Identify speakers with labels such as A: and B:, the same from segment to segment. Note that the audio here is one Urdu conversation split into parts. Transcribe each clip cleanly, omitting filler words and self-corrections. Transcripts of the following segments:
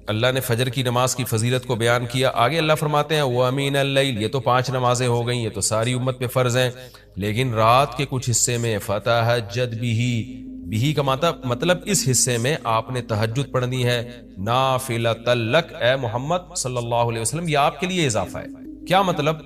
A: اللہ نے فجر کی نماز کی فضیلت کو بیان کیا. آگے اللہ فرماتے ہیں وَمِنَ اللَّيْلِ، یہ تو 5 نمازیں ہو گئیں، یہ تو ساری امت پہ فرض ہیں، لیکن رات کے کچھ حصے میں فَتَہَجَّدْ بِهِ کا مطلب اس حصے میں آپ نے تہجد پڑھنی ہے، نافلۃ لک، اے محمد صلی اللہ علیہ وسلم، یہ آپ کے لیے اضافہ ہے. کیا مطلب؟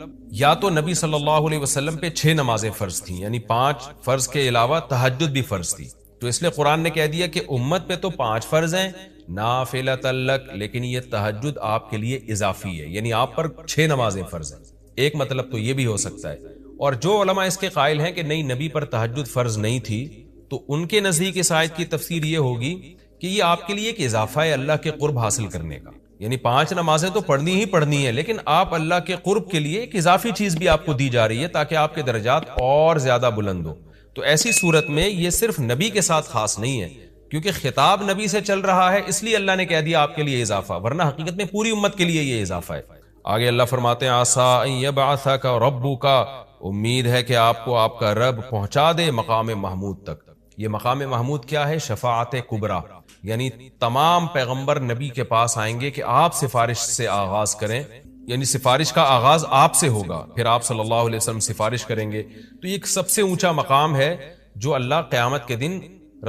A: یا تو نبی صلی اللہ علیہ وسلم پہ 6 نمازیں فرض تھیں، یعنی 5 فرض کے علاوہ تہجد بھی فرض تھی، تو اس لیے قرآن نے کہہ دیا کہ امت پہ تو 5 فرض ہیں نافلۃ لک، لیکن یہ تہجد آپ کے لیے اضافی ہے، یعنی آپ پر 6 نمازیں فرض ہیں. ایک مطلب تو یہ بھی ہو سکتا ہے. اور جو علماء اس کے قائل ہیں کہ نہیں نبی پر تہجد فرض نہیں تھی، تو ان کے نزدیک اس آیت کی تفسیر یہ ہوگی کہ یہ آپ کے لیے ایک اضافہ ہے اللہ کے قرب حاصل کرنے کا، یعنی 5 نمازیں تو پڑھنی ہی پڑھنی ہے، لیکن آپ اللہ کے قرب کے لیے ایک اضافی چیز بھی آپ کو دی جا رہی ہے تاکہ آپ کے درجات اور زیادہ بلند ہو. تو ایسی صورت میں یہ صرف نبی کے ساتھ خاص نہیں ہے، کیونکہ خطاب نبی سے چل رہا ہے، اس لیے اللہ نے کہہ دیا آپ کے لیے اضافہ، ورنہ حقیقت میں پوری امت کے لیے یہ اضافہ ہے. آگے اللہ فرماتے ہیں عَسَىٰ أَن يَبْعَثَكَ رَبُّكَ، امید ہے کہ آپ کو آپ کا رب پہنچا دے مقام محمود تک. یہ مقام محمود کیا ہے؟ شفاعت کبریٰ، یعنی تمام پیغمبر نبی کے پاس آئیں گے کہ آپ سفارش سے آغاز کریں، یعنی سفارش کا آغاز آپ سے ہوگا، پھر آپ صلی اللہ علیہ وسلم سفارش کریں گے. تو یہ ایک سب سے اونچا مقام ہے جو اللہ قیامت کے دن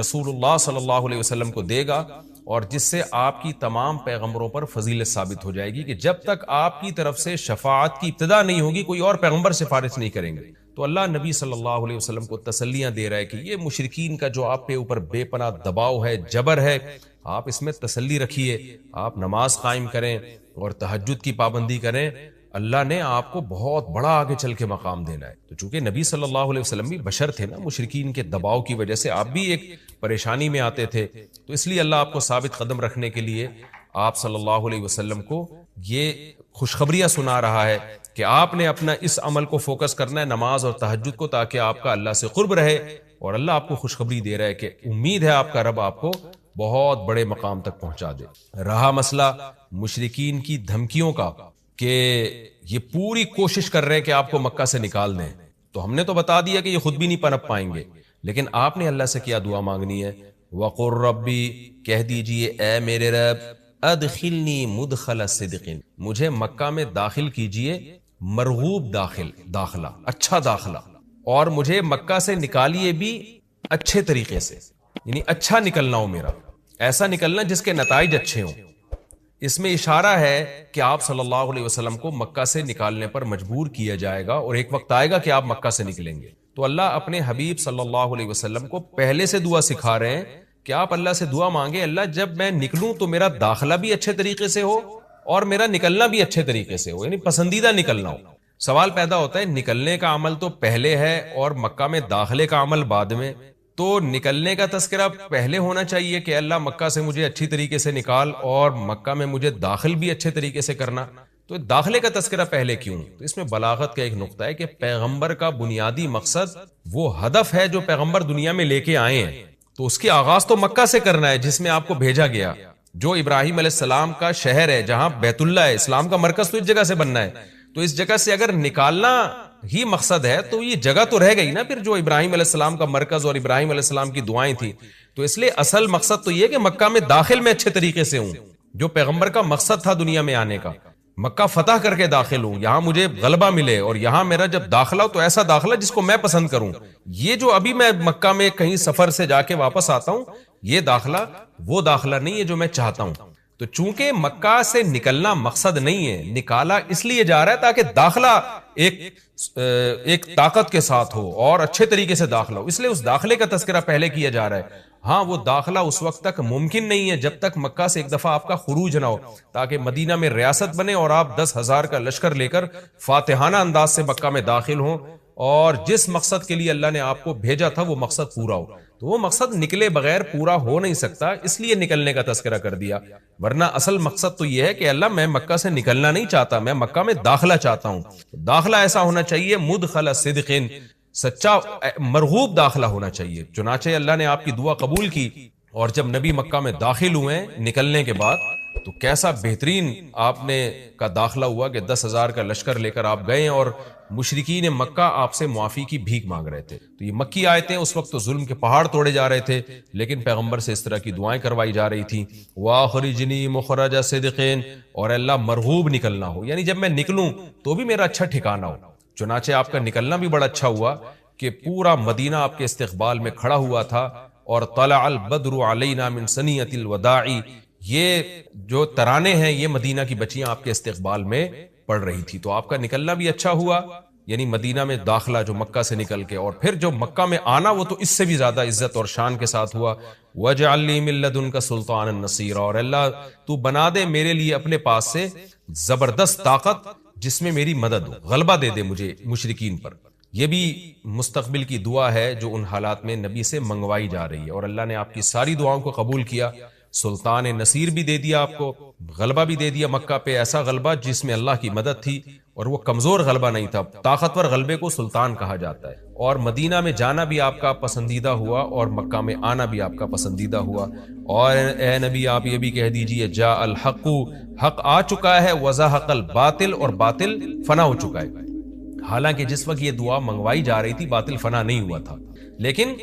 A: رسول اللہ صلی اللہ علیہ وسلم کو دے گا، اور جس سے آپ کی تمام پیغمبروں پر فضیلت ثابت ہو جائے گی کہ جب تک آپ کی طرف سے شفاعت کی ابتدا نہیں ہوگی کوئی اور پیغمبر سفارش نہیں کریں گے. تو اللہ نبی صلی اللہ علیہ وسلم کو تسلیاں دے رہا ہے کہ یہ مشرکین کا جو آپ کے اوپر بے پناہ دباؤ ہے، جبر ہے، آپ اس میں تسلی رکھیے، آپ نماز قائم کریں اور تہجد کی پابندی کریں، اللہ نے آپ کو بہت بڑا آگے چل کے مقام دینا ہے. تو چونکہ نبی صلی اللہ علیہ وسلم بھی بشر تھے نا، مشرکین کے دباؤ کی وجہ سے آپ بھی ایک پریشانی میں آتے تھے، تو اس لیے اللہ آپ کو ثابت قدم رکھنے کے لیے آپ صلی اللہ علیہ وسلم کو یہ خوشخبریاں سنا رہا ہے کہ آپ نے اپنا اس عمل کو فوکس کرنا ہے، نماز اور تہجد کو، تاکہ آپ کا اللہ سے قرب رہے. اور اللہ آپ کو خوشخبری دے رہا ہے کہ امید ہے آپ کا رب آپ کو بہت بڑے مقام تک پہنچا دے. رہا مسئلہ مشرکین کی دھمکیوں کا کہ یہ پوری کوشش کر رہے ہیں کہ آپ کو مکہ سے نکال دیں، تو ہم نے تو بتا دیا کہ یہ خود بھی نہیں پنپ پائیں گے، لیکن آپ نے اللہ سے کیا دعا مانگنی ہے؟ وَقُلْ رَبِّ، کہہ دیجئے اے میرے رب، ادخلنی مدخل صدق، مجھے مکہ میں داخل کیجئے مرغوب داخلہ، اچھا داخلہ، اور مجھے مکہ سے نکالیے بھی اچھے طریقے سے، یعنی اچھا نکلنا ہو میرا، ایسا نکلنا جس کے نتائج اچھے ہوں. اس میں اشارہ ہے کہ آپ صلی اللہ علیہ وسلم کو مکہ سے نکالنے پر مجبور کیا جائے گا، اور ایک وقت آئے گا کہ آپ مکہ سے نکلیں گے. تو اللہ اپنے حبیب صلی اللہ علیہ وسلم کو پہلے سے دعا سکھا رہے ہیں کہ آپ اللہ سے دعا مانگے، اللہ جب میں نکلوں تو میرا داخلہ بھی اچھے طریقے سے ہو اور میرا نکلنا بھی اچھے طریقے سے ہو، یعنی پسندیدہ نکلنا ہو. سوال پیدا ہوتا ہے نکلنے کا عمل تو پہلے ہے اور مکہ میں داخلے کا عمل بعد میں، تو نکلنے کا تذکرہ پہلے ہونا چاہیے کہ اللہ مکہ سے مجھے اچھی طریقے سے نکال، اور مکہ میں مجھے داخل بھی اچھے طریقے سے کرنا، تو داخلے کا تذکرہ پہلے کیوں؟ تو اس میں بلاغت کا ایک نقطہ ہے کہ پیغمبر کا بنیادی مقصد وہ ہدف ہے جو پیغمبر دنیا میں لے کے آئے ہیں، تو اس کی آغاز تو مکہ سے کرنا ہے جس میں آپ کو بھیجا گیا، جو ابراہیم علیہ السلام کا شہر ہے، جہاں بیت اللہ ہے، اسلام کا مرکز تو اس جگہ سے بننا ہے. تو اس جگہ سے اگر نکالنا ہی مقصد ہے تو یہ جگہ تو رہ گئی نا پھر جو ابراہیم علیہ السلام کا مرکز اور ابراہیم علیہ السلام کی دعائیں تھیں. تو اس لیے اصل مقصد تو یہ کہ مکہ میں داخل میں اچھے طریقے سے ہوں، جو پیغمبر کا مقصد تھا دنیا میں آنے کا، مکہ فتح کر کے داخل ہوں، یہاں مجھے غلبہ ملے، اور یہاں میرا جب داخلہ ہو تو ایسا داخلہ جس کو میں پسند کروں. یہ جو ابھی میں مکہ میں کہیں سفر سے جا کے واپس آتا ہوں، یہ داخلہ وہ داخلہ نہیں ہے جو میں چاہتا ہوں. تو چونکہ مکہ سے نکلنا مقصد نہیں ہے، نکالا اس لیے جا رہا ہے تاکہ داخلہ ایک طاقت کے ساتھ ہو اور اچھے طریقے سے داخلہ ہو، اس لیے اس داخلے کا تذکرہ پہلے کیا جا رہا ہے. ہاں وہ داخلہ اس وقت تک ممکن نہیں ہے جب تک مکہ سے ایک دفعہ آپ کا خروج نہ ہو، تاکہ مدینہ میں ریاست بنے اور آپ 10,000 کا لشکر لے کر فاتحانہ انداز سے مکہ میں داخل ہوں، اور جس مقصد کے لیے اللہ نے آپ کو بھیجا تھا وہ مقصد پورا ہو. تو وہ مقصد نکلے بغیر پورا ہو نہیں سکتا، اس لیے نکلنے کا تذکرہ کر دیا، ورنہ اصل مقصد تو یہ ہے کہ اللہ میں مکہ سے نکلنا نہیں چاہتا، میں مکہ میں داخلہ چاہتا ہوں. داخلہ ایسا ہونا چاہیے مدخل صدق، سچا مرغوب داخلہ ہونا چاہیے. چنانچہ اللہ نے آپ کی دعا قبول کی، اور جب نبی مکہ میں داخل ہوئے نکلنے کے بعد تو کیسا بہترین آپ نے کا داخلہ ہوا کہ 10,000 کا لشکر لے کر آپ گئے اور مشرکین مکہ آپ سے معافی کی بھیک مانگ رہے تھے. تو یہ مکی آیتیں اس وقت تو ظلم کے پہاڑ توڑے جا رہے تھے، لیکن پیغمبر سے اس طرح کی دعائیں کروائی جا رہی تھیں. وَأَخْرِجْنِي مُخْرَجَ صِدْقٍ، اور اللہ مرغوب نکلنا ہو، یعنی جب میں نکلوں تو بھی میرا اچھا ٹھکانہ ہو. چنانچہ آپ کا نکلنا بھی بڑا اچھا ہوا کہ پورا مدینہ آپ کے استقبال میں کھڑا ہوا تھا. اور طلع البدر علینا من ثنیۃ الوداع، یہ جو ترانے ہیں یہ مدینہ کی بچیاں آپ کے استقبال میں پڑھ رہی تھی. تو آپ کا نکلنا بھی اچھا ہوا، یعنی مدینہ میں داخلہ جو مکہ سے نکل کے، اور پھر جو مکہ میں آنا وہ تو اس سے بھی زیادہ عزت اور شان کے ساتھ ہوا. وَاجْعَلْ لِي مِن لَّدُنْكَ سُلْطَانًا نَصِيرًا، اور اللہ تو بنا دے میرے لیے اپنے پاس سے زبردست طاقت جس میں میری مدد ہو، غلبہ دے دے مجھے مشرکین پر. یہ بھی مستقبل کی دعا ہے جو ان حالات میں نبی سے منگوائی جا رہی ہے، اور اللہ نے آپ کی ساری دعاؤں کو قبول کیا. سلطان نصیر بھی دے دیا آپ کو، غلبہ بھی دے دیا مکہ پہ، ایسا غلبہ جس میں اللہ کی مدد تھی، اور وہ کمزور غلبہ نہیں تھا. طاقتور غلبے کو سلطان کہا جاتا ہے. اور مدینہ میں جانا بھی آپ کا پسندیدہ ہوا، اور مکہ میں آنا بھی آپ کا پسندیدہ ہوا. اور اے نبی آپ یہ بھی کہہ دیجئے جاء الحق، حق آ چکا ہے، وزہق الباطل، اور باطل فنا ہو چکا ہے. حالانکہ جس وقت یہ دعا منگوائی جا رہی تھی باطل فنا نہیں ہوا تھا. لیکن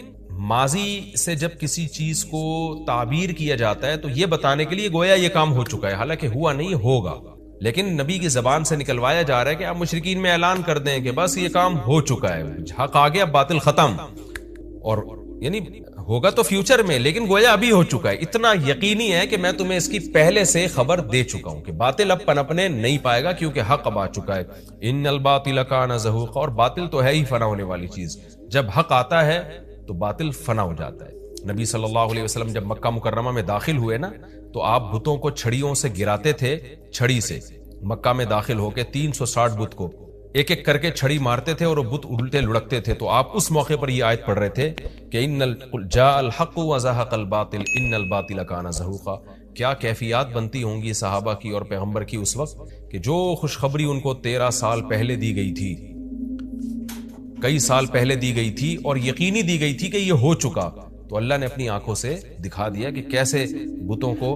A: ماضی سے جب کسی چیز کو تعبیر کیا جاتا ہے تو یہ بتانے کے لیے گویا یہ کام ہو چکا ہے، حالانکہ ہوا نہیں، ہوگا. لیکن نبی کی زبان سے نکلوایا جا رہا ہے کہ آپ مشرکین میں اعلان کر دیں کہ بس یہ کام ہو چکا ہے، حق آ گیا، باطل ختم. اور یعنی ہوگا تو فیوچر میں، لیکن گویا ابھی ہو چکا ہے. اتنا یقینی ہے کہ میں تمہیں اس کی پہلے سے خبر دے چکا ہوں کہ باطل اب پنپنے نہیں پائے گا، کیونکہ حق اب آ چکا ہے. ان الباطل کان زہوقا، اور باطل تو ہے ہی فنا ہونے والی چیز. جب حق آتا ہے تو باطل فنا ہو جاتا ہے. نبی صلی اللہ علیہ وسلم جب مکہ مکرمہ میں داخل ہوئے نا، تو آپ بتوں کو چھڑیوں سے گراتے تھے، چھڑی سے. مکہ میں داخل ہو کے 360 بت کو ایک ایک کر کے چھڑی مارتے تھے، اور وہ بت الٹے لڑکتے تھے. تو آپ اس موقع پر یہ آیت پڑھ رہے تھے کہ جاء الحق وزہق الباطل ان الباطل کان زہوقا. کیا کیفیات بنتی ہوں گی صحابہ کی اور پیغمبر کی اس وقت کہ جو خوشخبری ان کو 13 سال پہلے دی گئی تھی، کئی سال پہلے دی گئی تھی، اور یقینی دی گئی تھی کہ یہ ہو چکا، تو اللہ نے اپنی آنکھوں سے دکھا دیا کہ کیسے بتوں کو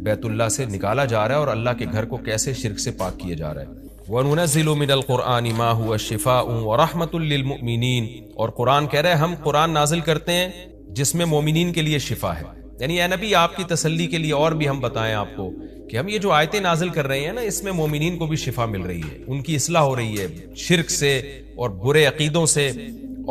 A: بیت اللہ سے نکالا جا رہا ہے، اور اللہ کے گھر کو کیسے شرک سے پاک کیا جا رہا ہے. وَنُنَزِّلُ مِنَ الْقُرْآنِ مَا هُوَ شِفَاءٌ وَرَحْمَةٌ لِّلْمُؤْمِنِينَ، اور قرآن کہہ رہے ہیں ہم قرآن نازل کرتے ہیں جس میں مومنین کے لیے شفا ہے. یعنی اے نبی آپ کی تسلی کے لیے اور بھی ہم بتائیں آپ کو کہ ہم یہ جو آیتیں نازل کر رہے ہیں نا، اس میں مومنین کو بھی شفا مل رہی ہے، ان کی اصلاح ہو رہی ہے شرک سے اور برے عقیدوں سے،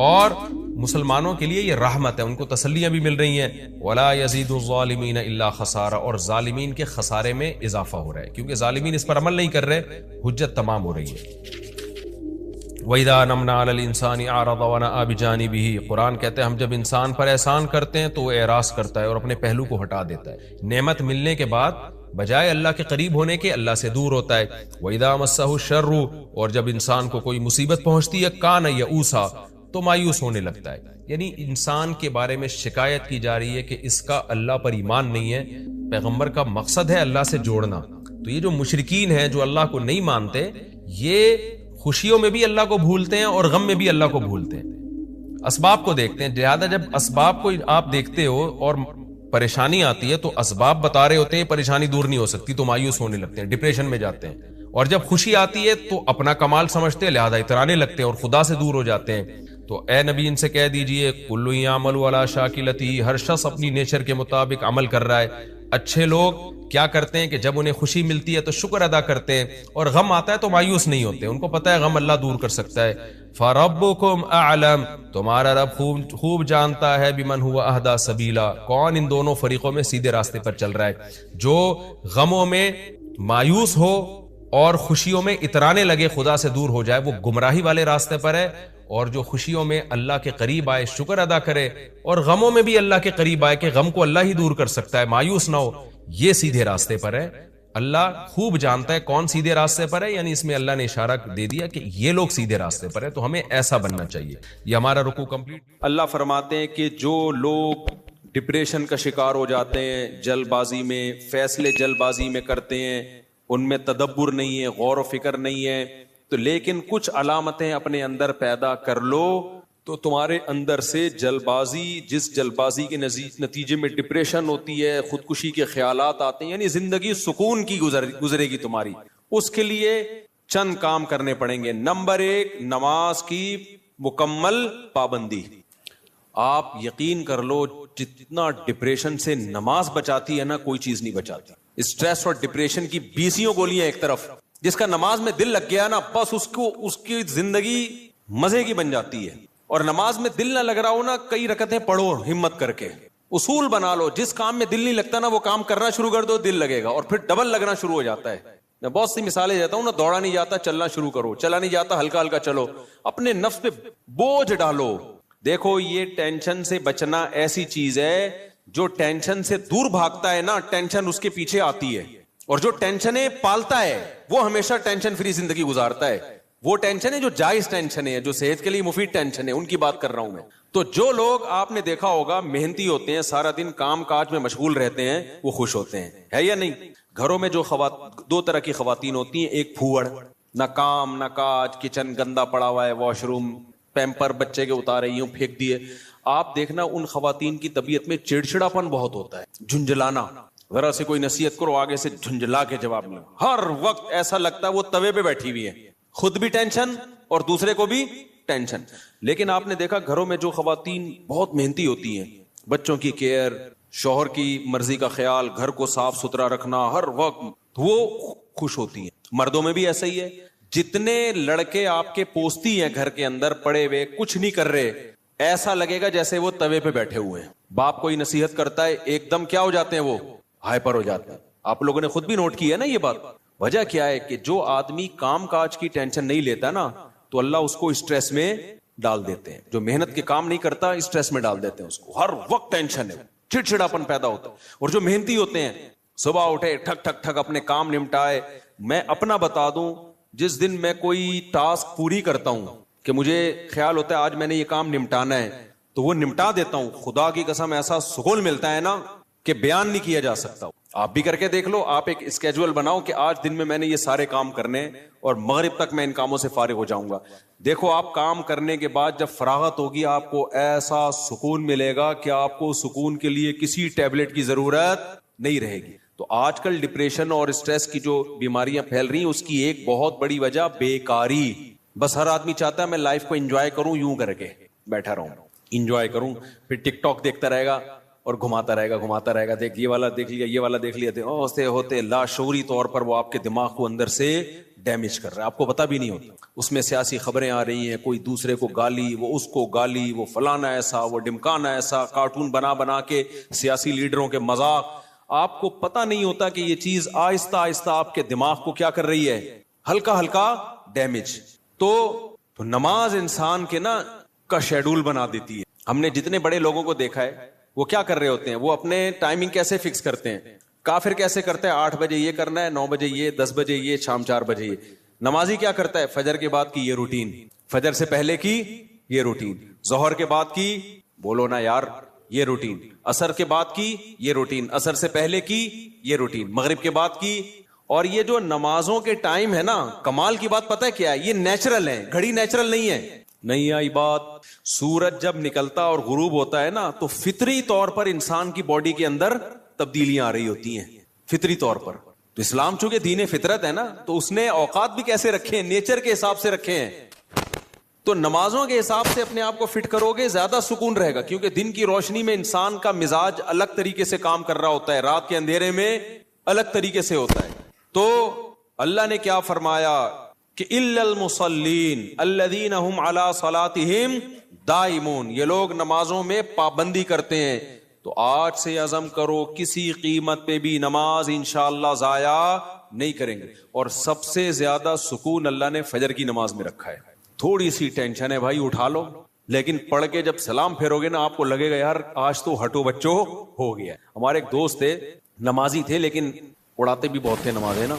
A: اور مسلمانوں کے لیے یہ رحمت ہے، ان کو تسلیاں بھی مل رہی ہیں. وَلَا يَزِيدُ الظَّالِمِينَ إِلَّا خَسَارًا، اور ظالمین کے خسارے میں اضافہ ہو رہا ہے، کیونکہ ظالمین اس پر عمل نہیں کر رہے، حجت تمام ہو رہی ہے. وَإِذَا نَمْنَا عَلَى الْإِنسَانِ أَعْرَضَ وَنَأَىٰ بِجَانِبِهِ، قرآن کہتے ہیں ہم جب انسان پر احسان کرتے ہیں تو وہ اعراض کرتا ہے اور اپنے پہلو کو ہٹا دیتا ہے. نعمت ملنے کے بعد بجائے اللہ کے قریب ہونے کے اللہ سے دور ہوتا ہے. وَإِذَا مَسَّهُ الشَّرُّ، اور جب انسان کو کوئی مصیبت پہنچتی ہے كَانَ يَئُوسًا، تو مایوس ہونے لگتا ہے. یعنی انسان کے بارے میں شکایت کی جا رہی ہے کہ اس کا اللہ پر ایمان نہیں ہے. پیغمبر کا مقصد ہے اللہ سے جوڑنا. تو یہ جو مشرکین ہیں جو اللہ کو نہیں مانتے، یہ خوشیوں میں بھی اللہ کو بھولتے ہیں اور غم میں بھی اللہ کو بھولتے ہیں، اسباب کو دیکھتے ہیں. لہٰذا جب اسباب کو آپ دیکھتے ہو اور پریشانی آتی ہے تو اسباب بتا رہے ہوتے ہیں پریشانی دور نہیں ہو سکتی، تو مایوس ہونے لگتے ہیں، ڈپریشن میں جاتے ہیں. اور جب خوشی آتی ہے تو اپنا کمال سمجھتے ہیں، لہذا اترانے لگتے ہیں اور خدا سے دور ہو جاتے ہیں. تو اے نبی ان سے کہہ دیجئے کل یعمل علی شاکلتہ، ہر شخص اپنی نیچر کے مطابق عمل کر رہا ہے. اچھے لوگ کیا کرتے ہیں کہ جب انہیں خوشی ملتی ہے تو شکر ادا کرتے ہیں، اور غم آتا ہے تو مایوس نہیں ہوتے، ان کو پتہ ہے غم اللہ دور کر سکتا ہے. فَرَبُّكُمْ أَعْلَمُ، تمہارا رب خوب جانتا ہے بِمَنْ هُوَ أَهْدَىٰ سَبِيلًا، کون ان دونوں فریقوں میں سیدھے راستے پر چل رہا ہے. جو غموں میں مایوس ہو اور خوشیوں میں اترانے لگے، خدا سے دور ہو جائے، وہ گمراہی والے راستے پر ہے. اور جو خوشیوں میں اللہ کے قریب آئے، شکر ادا کرے، اور غموں میں بھی اللہ کے قریب آئے کہ غم کو اللہ ہی دور کر سکتا ہے، مایوس نہ ہو، یہ سیدھے راستے پر ہے. اللہ خوب جانتا ہے کون سیدھے راستے پر ہے، یعنی اس میں اللہ نے اشارہ دے دیا کہ یہ لوگ سیدھے راستے پر ہے، تو ہمیں ایسا بننا چاہیے. یہ ہمارا رکوع کمپلیٹ. اللہ فرماتے ہیں کہ جو لوگ ڈپریشن کا شکار ہو جاتے ہیں، جلد بازی میں فیصلے جلد بازی میں کرتے ہیں، ان میں تدبر نہیں ہے، غور و فکر نہیں ہے، تو لیکن کچھ علامتیں اپنے اندر پیدا کر لو تو تمہارے اندر سے جلد بازی، جس جلد بازی کے نتیجے میں ڈپریشن ہوتی ہے، خودکشی کے خیالات آتے ہیں، یعنی زندگی سکون کی گزرے گی تمہاری. اس کے لیے چند کام کرنے پڑیں گے. نمبر 1 نماز کی مکمل پابندی. آپ یقین کر لو جتنا ڈپریشن سے نماز بچاتی ہے نا کوئی چیز نہیں بچاتی. اسٹریس اور ڈپریشن کی 20 گولیاں ایک طرف, جس کا نماز میں دل لگ گیا نا بس اس کی زندگی مزے کی بن جاتی ہے. اور نماز میں دل نہ لگ رہا ہو نا کئی رکعتیں پڑھو ہمت کر کے, اصول بنا لو جس کام میں دل نہیں لگتا نا وہ کام کرنا شروع کر دو, دل لگے گا اور پھر ڈبل لگنا شروع ہو جاتا ہے. میں بہت سی مثالیں دیتا ہوں نا, دوڑا نہیں جاتا چلنا شروع کرو, چلا نہیں جاتا ہلکا ہلکا چلو, اپنے نفس پہ بوجھ ڈالو. دیکھو یہ ٹینشن سے بچنا ایسی چیز ہے جو ٹینشن سے دور بھاگتا ہے نا ٹینشن اس کے پیچھے آتی ہے, اور جو ٹینشنیں پالتا ہے وہ ہمیشہ ٹینشن فری زندگی گزارتا ہے. وہ ٹینشن ہے جو جائز ٹینشن ہے, جو صحت کے لیے مفید ٹینشن ہے, ان کی بات کر رہا ہوں میں. تو جو لوگ آپ نے دیکھا ہوگا محنتی ہوتے ہیں, سارا دن کام کاج میں مشغول رہتے ہیں, وہ خوش ہوتے ہیں, ہے یا نہیں؟ گھروں میں جو 2 طرح کی خواتین ہوتی ہیں, ایک پھوڑ, نہ کام نہ کاج, کچن گندا پڑا ہوا ہے, واش روم پیمپر بچے کے اتارے یوں پھینک دیے. آپ دیکھنا ان خواتین کی طبیعت میں چڑچڑاپن بہت ہوتا ہے, جھنجھلانا. ذرا سے کوئی نصیحت کرو آگے سے جھنجھلا کے جواب میں, ہر وقت ایسا لگتا ہے وہ توے پہ بیٹھی ہوئی ہے, خود بھی ٹینشن اور دوسرے کو بھی ٹینشن. لیکن آپ نے دیکھا گھروں میں جو خواتین بہت محنتی ہوتی ہیں, بچوں کی کیئر, شوہر کی مرضی کا خیال, گھر کو صاف ستھرا رکھنا ہر وقت, وہ خوش ہوتی ہیں. مردوں میں بھی ایسا ہی ہے. جتنے لڑکے آپ کے پوستی ہیں گھر کے اندر پڑے ہوئے کچھ نہیں کر رہے, ایسا لگے گا جیسے وہ توے پہ بیٹھے ہوئے ہیں. باپ کوئی نصیحت کرتا ہے ایک دم کیا ہو جاتے ہیں, وہ ہائپر ہو جاتے ہیں. آپ لوگوں نے خود بھی نوٹ کی ہے نا یہ بات. وجہ کیا ہے کہ جو آدمی کام کاج کی ٹینشن نہیں لیتا نا تو اللہ اس کو اسٹریس میں ڈال دیتے ہیں. جو محنت کے کام نہیں کرتا اسٹریس میں ڈال دیتے ہیں اس کو, ہر وقت ٹینشن ہے, چڑچڑاپن پیدا ہوتا ہے. اور جو محنتی ہوتے ہیں صبح اٹھے ٹھک ٹھک ٹھک اپنے کام نمٹائے. میں اپنا بتا دوں, جس دن میں کوئی ٹاسک پوری کرتا ہوں کہ مجھے خیال ہوتا ہے آج میں نے یہ کام نمٹانا ہے تو وہ نمٹا دیتا ہوں. خدا کی قسم ایسا سکون ملتا ہے نا کہ بیان نہیں کیا جا سکتا. آپ بھی کر کے دیکھ لو, آپ ایک اسکیجول بناؤ کہ آج دن میں نے یہ سارے کام کرنے اور مغرب تک میں ان کاموں سے فارغ ہو جاؤں گا. دیکھو آپ کام کرنے کے بعد جب فراغت ہوگی آپ کو ایسا سکون ملے گا کہ آپ کو سکون کے لیے کسی ٹیبلٹ کی ضرورت نہیں رہے گی. تو آج کل ڈپریشن اور اسٹریس کی جو بیماریاں پھیل رہی ہیں اس کی ایک بہت بڑی وجہ بیکاری. بس ہر آدمی چاہتا ہے میں لائف کو انجوائے کروں, یوں کر کے بیٹھا رہوں, انجوائے کروں, پھر ٹک ٹاک دیکھتا رہے گا اور گھماتا رہے گا, دیکھ یہ والا دیکھ لیا, یہ والا دیکھ لیا, ہوتے لاشعوری طور پر وہ آپ کے دماغ کو اندر سے ڈیمیج کر رہا ہے, آپ کو پتا بھی نہیں ہوتا. اس میں سیاسی خبریں آ رہی ہیں, کوئی دوسرے کو گالی, وہ اس کو گالی, وہ فلانا ایسا, وہ ڈمکانا ایسا, کارٹون بنا کے سیاسی لیڈروں کے مذاق. آپ کو پتا نہیں ہوتا کہ یہ چیز آہستہ آہستہ آپ کے دماغ کو کیا کر رہی ہے, ہلکا ہلکا ڈیمیج. تو نماز انسان کے نا کا شیڈول بنا دیتی ہے. ہم نے جتنے بڑے لوگوں کو دیکھا ہے وہ کیا کر رہے ہوتے ہیں, وہ اپنے ٹائمنگ کیسے فکس کرتے ہیں. کافر کیسے کرتا ہے, 8 بجے یہ کرنا ہے, 9 بجے یہ, 10 بجے یہ, شام 4 بجے یہ. نمازی کیا کرتا ہے, فجر کے بعد کی یہ روٹین, فجر سے پہلے کی یہ روٹین, ظہر کے بعد کی, بولو نا یار, یہ روٹین, عصر کے بعد کی یہ روٹین, عصر سے پہلے کی یہ روٹین, مغرب کے بعد کی. اور یہ جو نمازوں کے ٹائم ہے نا, کمال کی بات پتہ ہے کیا ہے, یہ نیچرل ہے, گھڑی نیچرل نہیں ہے. نہیں آئی بات. سورج جب نکلتا اور غروب ہوتا ہے نا تو فطری طور پر انسان کی باڈی کے اندر تبدیلیاں آ رہی ہوتی ہیں, فطری طور پر. تو اسلام چونکہ دین فطرت ہے نا تو اس نے اوقات بھی کیسے رکھے ہیں, نیچر کے حساب سے رکھے ہیں. تو نمازوں کے حساب سے اپنے آپ کو فٹ کرو گے زیادہ سکون رہے گا, کیونکہ دن کی روشنی میں انسان کا مزاج الگ طریقے سے کام کر رہا ہوتا ہے, رات کے اندھیرے میں الگ طریقے سے ہوتا ہے. تو اللہ نے کیا فرمایا کہ الا المصلین الذین هم علی صلاتهم دائمون, یہ لوگ نمازوں میں پابندی کرتے ہیں. تو آج سے عزم کرو کسی قیمت پہ بھی نماز انشاءاللہ ضائع نہیں کریں گے. اور سب سے زیادہ سکون اللہ نے فجر کی نماز میں رکھا ہے. تھوڑی سی ٹینشن ہے بھائی اٹھا لو, لیکن پڑھ کے جب سلام پھیرو گے نا آپ کو لگے گا یار آج تو ہٹو بچو ہو گیا. ہمارے ایک دوست تھے, نمازی تھے لیکن اڑاتے بھی بہت تھے نماز, ہے نا.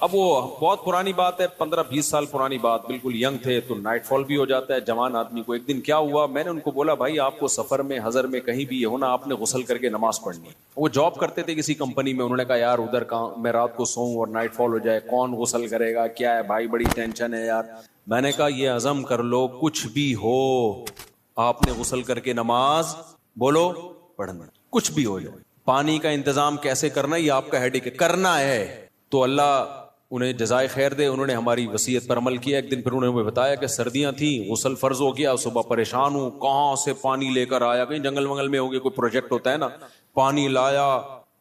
A: اب وہ بہت پرانی بات ہے, 15-20 سال پرانی بات, بالکل ینگ تھے تو نائٹ فال بھی ہو جاتا ہے جوان آدمی کو. ایک دن کیا ہوا, میں نے ان کو بولا بھائی آپ کو سفر میں حضر میں کہیں بھی یہ ہونا, آپ نے غسل کر کے نماز پڑھنی ہے. وہ جاب کرتے تھے کسی کمپنی میں, انہوں نے کہا یار ادھر میں رات کو سوؤں اور نائٹ فال ہو جائے, کون غسل کرے گا, کیا ہے بھائی بڑی ٹینشن ہے یار. میں نے کہا یہ عزم کر لو کچھ بھی ہو آپ نے غسل کر کے نماز بولو پڑھنا, کچھ بھی ہو جائے. پانی کا انتظام کیسے کرنا یہ آپ کا ہیڈک ہے, کرنا ہے. تو اللہ
B: انہیں جزائے خیر دے, انہوں نے ہماری وصیت پر عمل کیا. ایک دن پھر انہوں نے ہمیں بتایا کہ سردیاں تھیں, غسل فرض ہو گیا, صبح پریشان ہوں, کہاں سے پانی لے کر آیا, کہیں جنگل ونگل میں ہو گیا, کوئی پروجیکٹ ہوتا ہے نا, پانی لایا,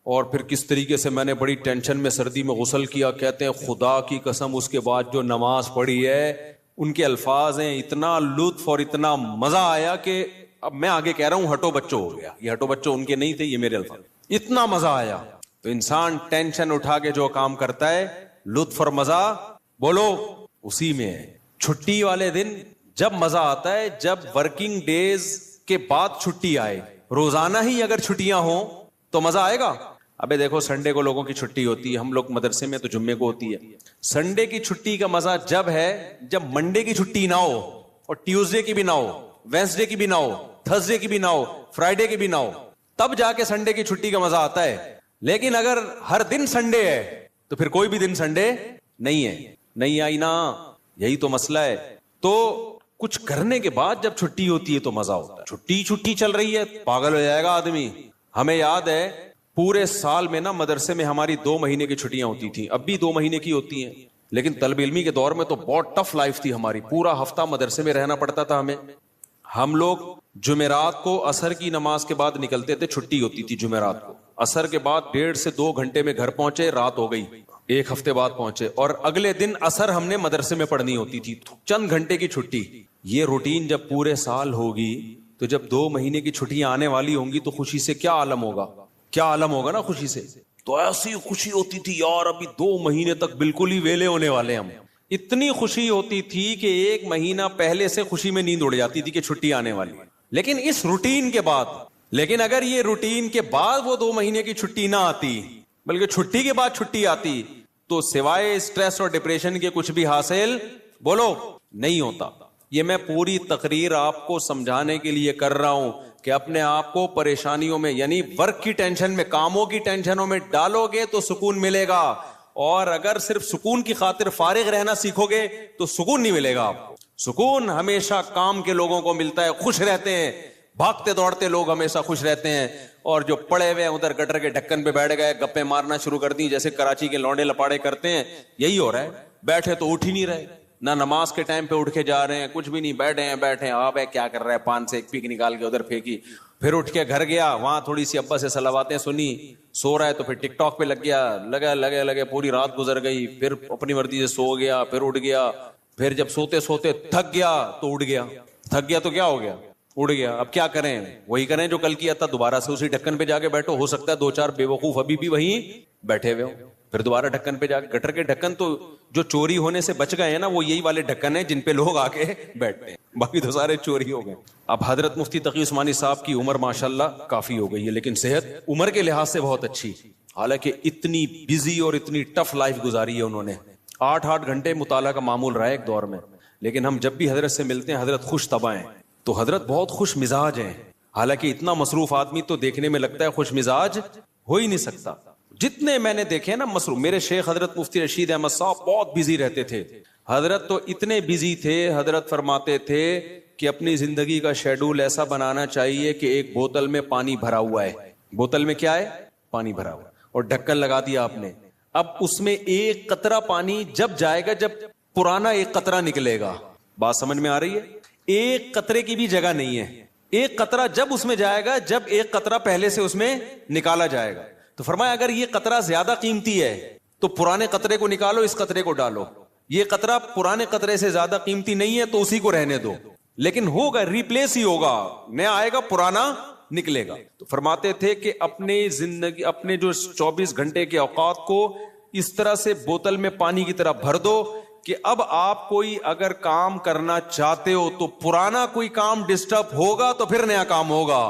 B: اور پھر کس طریقے سے میں نے بڑی ٹینشن میں سردی میں غسل کیا. کہتے ہیں خدا کی قسم اس کے بعد جو نماز پڑھی ہے, ان کے الفاظ ہیں, اتنا لطف اور اتنا مزہ آیا کہ اب میں آگے کہہ رہا ہوں ہٹو بچوں ہو گیا. یہ ہٹو بچوں ان کے نہیں تھے, یہ میرے الفاظ. اتنا مزہ آیا. تو انسان ٹینشن اٹھا کے جو کام کرتا ہے, لطف اور مزہ بولو اسی میں ہے. چھٹی والے دن جب مزہ آتا ہے جب ورکنگ ڈیز کے بعد چھٹی آئے. روزانہ ہی اگر چھٹیاں ہوں تو مزہ آئے گا. ابے دیکھو سنڈے کو لوگوں کی چھٹی ہوتی ہے, ہم لوگ مدرسے میں تو جمعے کو ہوتی ہے. سنڈے کی چھٹی کا مزہ جب ہے جب منڈے کی چھٹی نہ ہو, اور ٹیوزڈے کی بھی نہ ہو, وینسڈے کی بھی نہ ہو, تھرسڈے کی بھی نہ ہو, فرائیڈے کی بھی نہ ہو, تب جا کے سنڈے کی چھٹی کا مزہ آتا ہے. لیکن اگر ہر دن سنڈے ہے تو پھر کوئی بھی دن سنڈے نہیں ہے. نہیں آئی نا, یہی تو مسئلہ ہے. تو کچھ کرنے کے بعد جب چھٹی ہوتی ہے تو مزہ ہوتا ہے. چھٹی چل رہی ہے, پاگل ہو جائے گا آدمی. ہمیں یاد ہے پورے سال میں نا مدرسے میں ہماری 2 مہینے کی چھٹیاں ہوتی تھیں, اب بھی 2 مہینے کی ہوتی ہیں, لیکن طالب علمی کے دور میں تو بہت ٹف لائف تھی ہماری. پورا ہفتہ مدرسے میں رہنا پڑتا تھا ہمیں. ہم لوگ جمعرات کو عصر کی نماز کے بعد نکلتے تھے, چھٹی ہوتی تھی جمعرات کو. عصر کے بعد 1.5 سے 2 گھنٹے میں گھر پہنچے, رات ہو گئی. 1 ہفتے بعد پہنچے, اور اگلے دن عصر ہم نے مدرسے میں پڑھنی ہوتی تھی. چند گھنٹے کی چھٹی. یہ روٹین جب پورے سال ہوگی تو جب 2 مہینے کی چھٹیاں آنے والی ہوں گی تو خوشی سے کیا عالم ہوگا, کیا عالم ہوگا نا خوشی سے. تو ایسی خوشی ہوتی تھی یار, ابھی 2 مہینے تک بالکل ہی ویلے ہونے والے ہم. اتنی خوشی ہوتی تھی کہ 1 مہینہ پہلے سے خوشی میں نیند اڑ جاتی تھی کہ چھٹی آنے والی. لیکن اس روٹین کے بعد, لیکن اگر یہ روٹین کے بعد وہ 2 مہینے کی چھٹی نہ آتی بلکہ چھٹی کے بعد چھٹی آتی تو سوائے اسٹریس اور ڈپریشن کے کچھ بھی حاصل بولو نہیں ہوتا. یہ میں پوری تقریر آپ کو سمجھانے کے لیے کر رہا ہوں کہ اپنے آپ کو پریشانیوں میں, یعنی ورک کی ٹینشن میں, کاموں کی ٹینشنوں میں ڈالو گے تو سکون ملے گا, اور اگر صرف سکون کی خاطر فارغ رہنا سیکھو گے تو سکون نہیں ملے گا آپ کو. سکون ہمیشہ کام کے لوگوں کو ملتا ہے, خوش رہتے ہیں, بھاگتے دوڑتے لوگ ہمیشہ خوش رہتے ہیں. اور جو پڑے ہوئے ادھر گٹر کے ڈھکن پہ بیٹھ گئے, گپے مارنا شروع کر دی جیسے کراچی کے لونڈے لپاڑے کرتے ہیں, یہی ہو رہا ہے. بیٹھے تو اٹھ ہی نہیں رہے, نہ نماز کے ٹائم پہ اٹھ کے جا رہے ہیں, کچھ بھی نہیں, بیٹھے ہیں. آپ کیا کر رہے ہیں, پان سے ایک پیک نکال کے ادھر پھینکی, پھر اٹھ کے گھر گیا, وہاں تھوڑی سی ابا سے صلواتیں سنی, سو رہا ہے تو پھر ٹک ٹاک پہ لگ گیا, لگے پوری رات گزر گئی. پھر اپنی مرضی سے سو گیا, پھر اٹھ گیا, پھر جب سوتے سوتے تھک گیا تو اٹھ گیا. تھک گیا تو کیا ہو گیا, اڑ گیا. اب کیا کریں, وہی کریں جو کل کیا تھا, دوبارہ سے اسی ڈھکن پہ جا کے بیٹھو. ہو سکتا ہے 2-4 بے وقوف ابھی بھی وہیں بیٹھے ہوئے ہو, پھر دوبارہ ڈھکن پہ جا کے. گٹر کے ڈھکن تو جو چوری ہونے سے بچ گئے ہیں نا, وہ یہی والے ڈھکن ہیں جن پہ لوگ آ کے بیٹھتے ہیں, باقی تو سارے چوری ہو گئے. اب حضرت مفتی تقی عثمانی صاحب کی عمر ماشاءاللہ کافی ہو گئی ہے, لیکن صحت عمر کے لحاظ سے بہت اچھی, حالانکہ اتنی بزی اور اتنی ٹف لائف گزاری ہے انہوں نے. 8 گھنٹے مطالعہ کا معمول رہا ہے ایک دور میں, لیکن ہم جب بھی حضرت سے ملتے ہیں حضرت خوش طبع ہیں. تو حضرت بہت خوش مزاج ہیں, حالانکہ اتنا مصروف آدمی تو دیکھنے میں لگتا ہے خوش مزاج ہو ہی نہیں سکتا. جتنے میں نے دیکھے نا مصروف, میرے شیخ حضرت مفتی رشید احمد صاحب بہت بزی رہتے تھے. حضرت تو اتنے بزی تھے, حضرت فرماتے تھے کہ اپنی زندگی کا شیڈول ایسا بنانا چاہیے کہ ایک بوتل میں پانی بھرا ہوا ہے, بوتل میں کیا ہے, پانی بھرا ہوا, اور ڈھکن لگا دیا آپ نے. اب اس میں ایک قطرہ پانی جب جائے گا جب پرانا ایک قطرہ نکلے گا. بات سمجھ میں آ رہی ہے, ایک قطرے کی بھی جگہ نہیں ہے. ایک قطرہ جب اس میں جائے گا جب ایک قطرہ پہلے سے اس میں نکالا جائے گا. تو فرمایا اگر یہ قطرہ زیادہ قیمتی ہے تو پرانے قطرے کو نکالو, اس قطرے کو ڈالو. یہ قطرہ پرانے قطرے سے زیادہ قیمتی نہیں ہے تو اسی کو رہنے دو, لیکن ہوگا ریپلیس ہی ہوگا, نیا آئے گا پرانا نکلے گا. تو فرماتے تھے کہ اپنی زندگی, اپنے جو 24 گھنٹے کے اوقات کو اس طرح سے بوتل میں پانی کی طرح بھر دو کہ اب آپ کوئی اگر کام کرنا چاہتے ہو تو پرانا کوئی کام ڈسٹرب ہوگا تو پھر نیا کام ہوگا.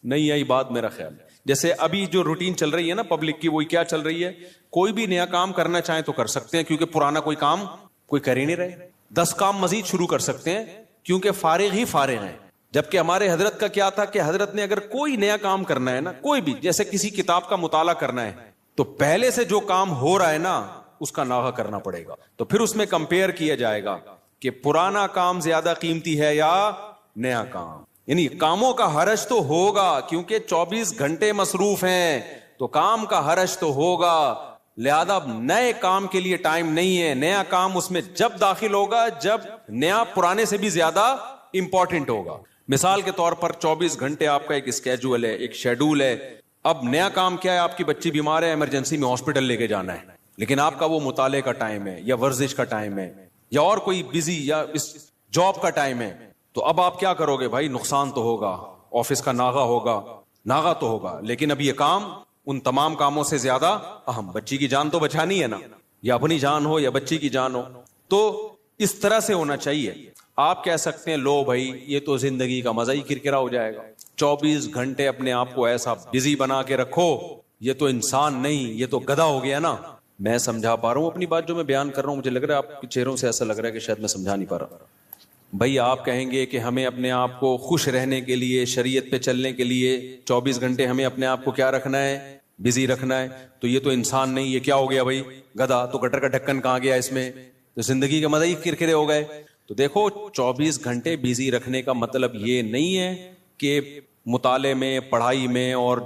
B: نہیں آئی بات میرا خیال. جیسے ابھی جو روٹین چل رہی ہے نا پبلک کی, وہی کیا چل رہی ہے, کوئی بھی نیا کام کرنا چاہیں تو کر سکتے ہیں کیونکہ پرانا کوئی کام کوئی کر ہی نہیں رہے. 10 کام مزید شروع کر سکتے ہیں کیونکہ فارغ ہی فارغ ہیں. جبکہ ہمارے حضرت کا کیا تھا کہ حضرت نے اگر کوئی نیا کام کرنا ہے نا, کوئی بھی, جیسے کسی کتاب کا مطالعہ کرنا ہے تو پہلے سے جو کام ہو رہا ہے نا اس کا ناغہ کرنا پڑے گا. تو پھر اس میں کمپیئر کیا جائے گا کہ پرانا کام زیادہ قیمتی ہے یا نیا کام. یعنی کاموں کا حرج تو ہوگا کیونکہ 24 گھنٹے مصروف ہیں, تو کام کا حرج تو ہوگا, لہذا اب نئے کام کے لیے ٹائم نہیں ہے. نیا کام اس میں جب داخل ہوگا جب نیا پرانے سے بھی زیادہ امپورٹنٹ ہوگا. مثال کے طور پر 24 گھنٹے آپ کا ایک اسکیجول ہے, ایک شیڈول ہے. اب نیا کام کیا ہے, آپ کی بچی بیمار ہے, ایمرجنسی میں ہاسپٹل لے کے جانا ہے, لیکن آپ کا وہ مطالعے کا ٹائم ہے یا ورزش کا ٹائم ہے یا اور کوئی بزی یا اس جاب کا ٹائم ہے. تو اب آپ کیا کرو گے بھائی؟ نقصان تو ہوگا, آفس کا ناغا تو ہوگا, لیکن اب یہ کام ان تمام کاموں سے زیادہ اہم. بچی کی جان تو بچانی ہے نا, یا اپنی جان ہو یا بچی کی جان ہو. تو اس طرح سے ہونا چاہیے. آپ کہہ سکتے ہیں لو بھائی یہ تو زندگی کا مزہ ہی کرکرا ہو جائے گا, 24 گھنٹے اپنے آپ کو ایسا بزی بنا کے رکھو, یہ تو انسان نہیں, یہ تو گدھا ہو گیا نا. میں سمجھا پا رہا ہوں اپنی بات جو میں بیان کر رہا ہوں؟ مجھے لگ رہا ہے آپ کے چہروں سے ایسا لگ رہا ہے کہ شاید میں سمجھا نہیں پا رہا. بھائی آپ کہیں گے کہ ہمیں اپنے آپ کو خوش رہنے کے لیے, شریعت پہ چلنے کے لیے 24 گھنٹے ہمیں اپنے آپ کو کیا رکھنا ہے؟ بزی رکھنا ہے. تو یہ تو انسان نہیں, یہ کیا ہو گیا بھائی؟ گدھا. تو گٹر کا ڈھکن کہاں گیا اس میں؟ تو زندگی کا مزہ ہی کرکرے ہو گئے. تو دیکھو 24 گھنٹے بزی رکھنے کا مطلب یہ نہیں ہے کہ مطالعے میں, پڑھائی میں اور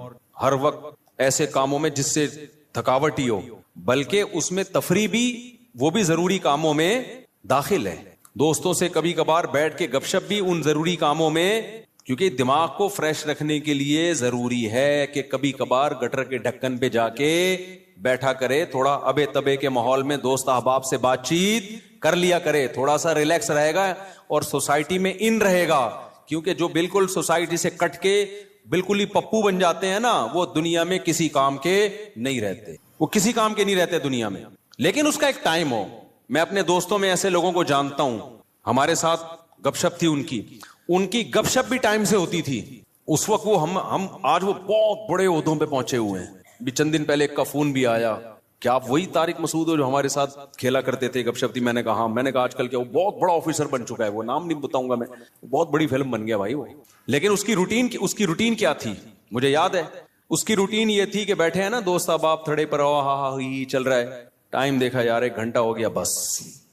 B: ہر وقت ایسے کاموں میں جس سے تھکاوٹ ہی ہو, بلکہ اس میں تفریح بھی, وہ بھی ضروری کاموں میں داخل ہے. دوستوں سے کبھی کبھار بیٹھ کے گپ شپ بھی ان ضروری کاموں میں, کیونکہ دماغ کو فریش رکھنے کے لیے ضروری ہے کہ کبھی کبھار گٹر کے ڈھکن پہ جا کے بیٹھا کرے, تھوڑا ابے تبے کے ماحول میں دوست احباب سے بات چیت کر لیا کرے, تھوڑا سا ریلیکس رہے گا اور سوسائٹی میں ان رہے گا. کیونکہ جو بالکل سوسائٹی سے کٹ کے بالکل ہی پپو بن جاتے ہیں نا, وہ دنیا میں کسی کام کے نہیں رہتے, وہ کسی کام کے نہیں رہتے دنیا میں. لیکن اس کا ایک ٹائم ہو. میں اپنے دوستوں میں ایسے لوگوں کو جانتا ہوں, ہمارے ساتھ گپ شپ تھی ان کی گپ شپ بھی ٹائم سے ہوتی تھی. اس وقت وہ ہم آج وہ بہت بڑے عہدوں پہ پہنچے ہوئے ہیں. بھی چند دن پہلے ایک کا فون بھی آیا, کیا آپ وہی طارق مسعود ہو جو ہمارے ساتھ کھیلا کرتے تھے, گپ شپ تھی؟ میں نے کہا ہاں. میں نے کہا آج کل کیا وہ بہت بڑا آفیسر بن چکا ہے, وہ نام نہیں بتاؤں گا میں, بہت بڑی فلم بن گیا بھائی وہ. لیکن اس کی روٹین کیا تھی مجھے یاد ہے. اس کی روٹین یہ تھی کہ بیٹھے ہیں نا دوست احباب تھڑے پر, ہی چل رہا ہے. ٹائم دیکھا یار 1 گھنٹہ ہو گیا بس,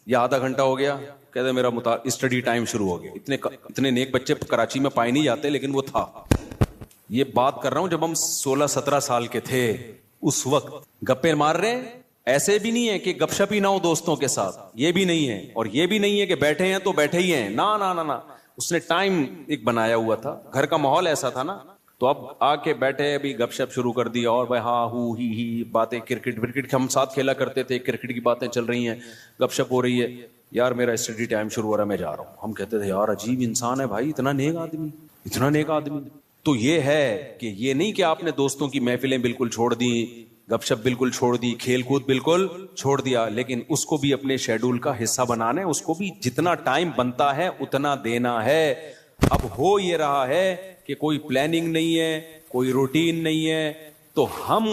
B: یا آدھا گھنٹہ ہو گیا, کہتے میرا اسٹڈی ٹائم شروع ہو گیا. اتنے نیک بچے کراچی میں پائے نہیں جاتے, لیکن وہ تھا. یہ بات کر رہا ہوں جب ہم 16-17 سال کے تھے, اس وقت گپے مار رہے ہیں. ایسے بھی نہیں ہے کہ گپ شپ ہی نہ ہو دوستوں کے ساتھ, یہ بھی نہیں ہے. اور یہ بھی نہیں ہے کہ بیٹھے ہیں تو بیٹھے ہی ہیں, نا نا نا نا. اس نے ٹائم ایک بنایا ہوا تھا, گھر کا ماحول ایسا تھا نا. تو اب آ کے بیٹھے, ابھی گپ شپ شروع کر دیا, اور بھائی ہاں ہو ہی باتیں, کرکٹ ہم ساتھ کھیلا کرتے تھے, کرکٹ کی باتیں چل رہی ہیں, گپ شپ ہو رہی ہے. یار میرا اسٹڈی ٹائم شروع ہو رہا ہے, میں جا رہا ہوں. ہم کہتے تھے یار عجیب انسان ہے بھائی, اتنا نیک آدمی. تو یہ ہے کہ یہ نہیں کہ آپ نے دوستوں کی محفلیں بالکل چھوڑ دی, گپ شپ بالکل چھوڑ دی, کھیل کود بالکل چھوڑ دیا, لیکن اس کو بھی اپنے شیڈول کا حصہ بنانا ہے. اس کو بھی جتنا ٹائم بنتا ہے اتنا دینا ہے. اب ہو یہ رہا ہے کہ کوئی پلاننگ نہیں ہے, کوئی روٹین نہیں ہے, تو ہم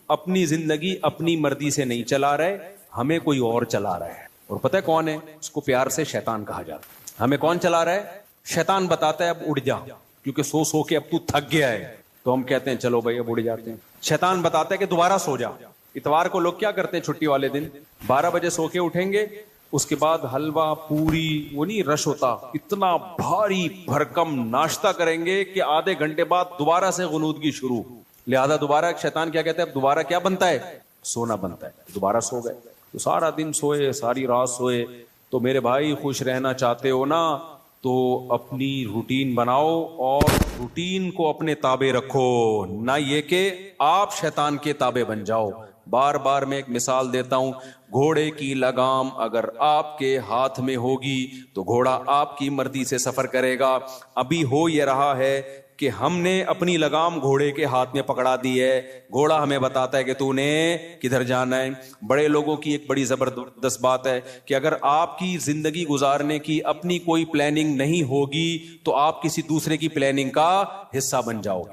B: اپنی زندگی اپنی مرضی سے نہیں چلا رہے, ہمیں کوئی اور چلا رہا ہے. اور پتہ ہے کون ہے؟ اس کو پیار سے شیطان کہا جاتا ہے. ہمیں کون چلا رہا ہے؟ شیطان بتاتا ہے اب اڑ جا, کیونکہ سو کے اب تو تھک گیا ہے. تو ہم کہتے ہیں چلو بھائی اب اڑ جاتے ہیں. شیطان بتاتا ہے کہ دوبارہ سو جا. اتوار کو لوگ کیا کرتے ہیں چھٹی والے دن؟ 12 بجے سو کے اٹھیں گے, اس کے بعد حلوہ پوری, وہ نہیں رش ہوتا, اتنا بھاری بھرکم ناشتہ کریں گے کہ آدھے گھنٹے بعد دوبارہ سے غنودگی شروع. لہذا دوبارہ شیطان کیا کہتا ہے؟ اب دوبارہ کیا بنتا ہے؟ سونا بنتا ہے. دوبارہ سو گئے, تو سارا دن سوئے, ساری رات سوئے. تو میرے بھائی خوش رہنا چاہتے ہو نا, تو اپنی روٹین بناؤ اور روٹین کو اپنے تابع رکھو, نہ یہ کہ آپ شیطان کے تابع بن جاؤ. بار بار میں ایک مثال دیتا ہوں, گھوڑے کی لگام اگر آپ کے ہاتھ میں ہوگی تو گھوڑا آپ کی مرضی سے سفر کرے گا. ابھی ہو یہ رہا ہے کہ ہم نے اپنی لگام گھوڑے کے ہاتھ میں پکڑا دی ہے, گھوڑا ہمیں بتاتا ہے کہ تو نے کدھر جانا ہے. بڑے لوگوں کی ایک بڑی زبردست بات ہے کہ اگر آپ کی زندگی گزارنے کی اپنی کوئی پلاننگ نہیں ہوگی تو آپ کسی دوسرے کی پلاننگ کا حصہ بن جاؤ.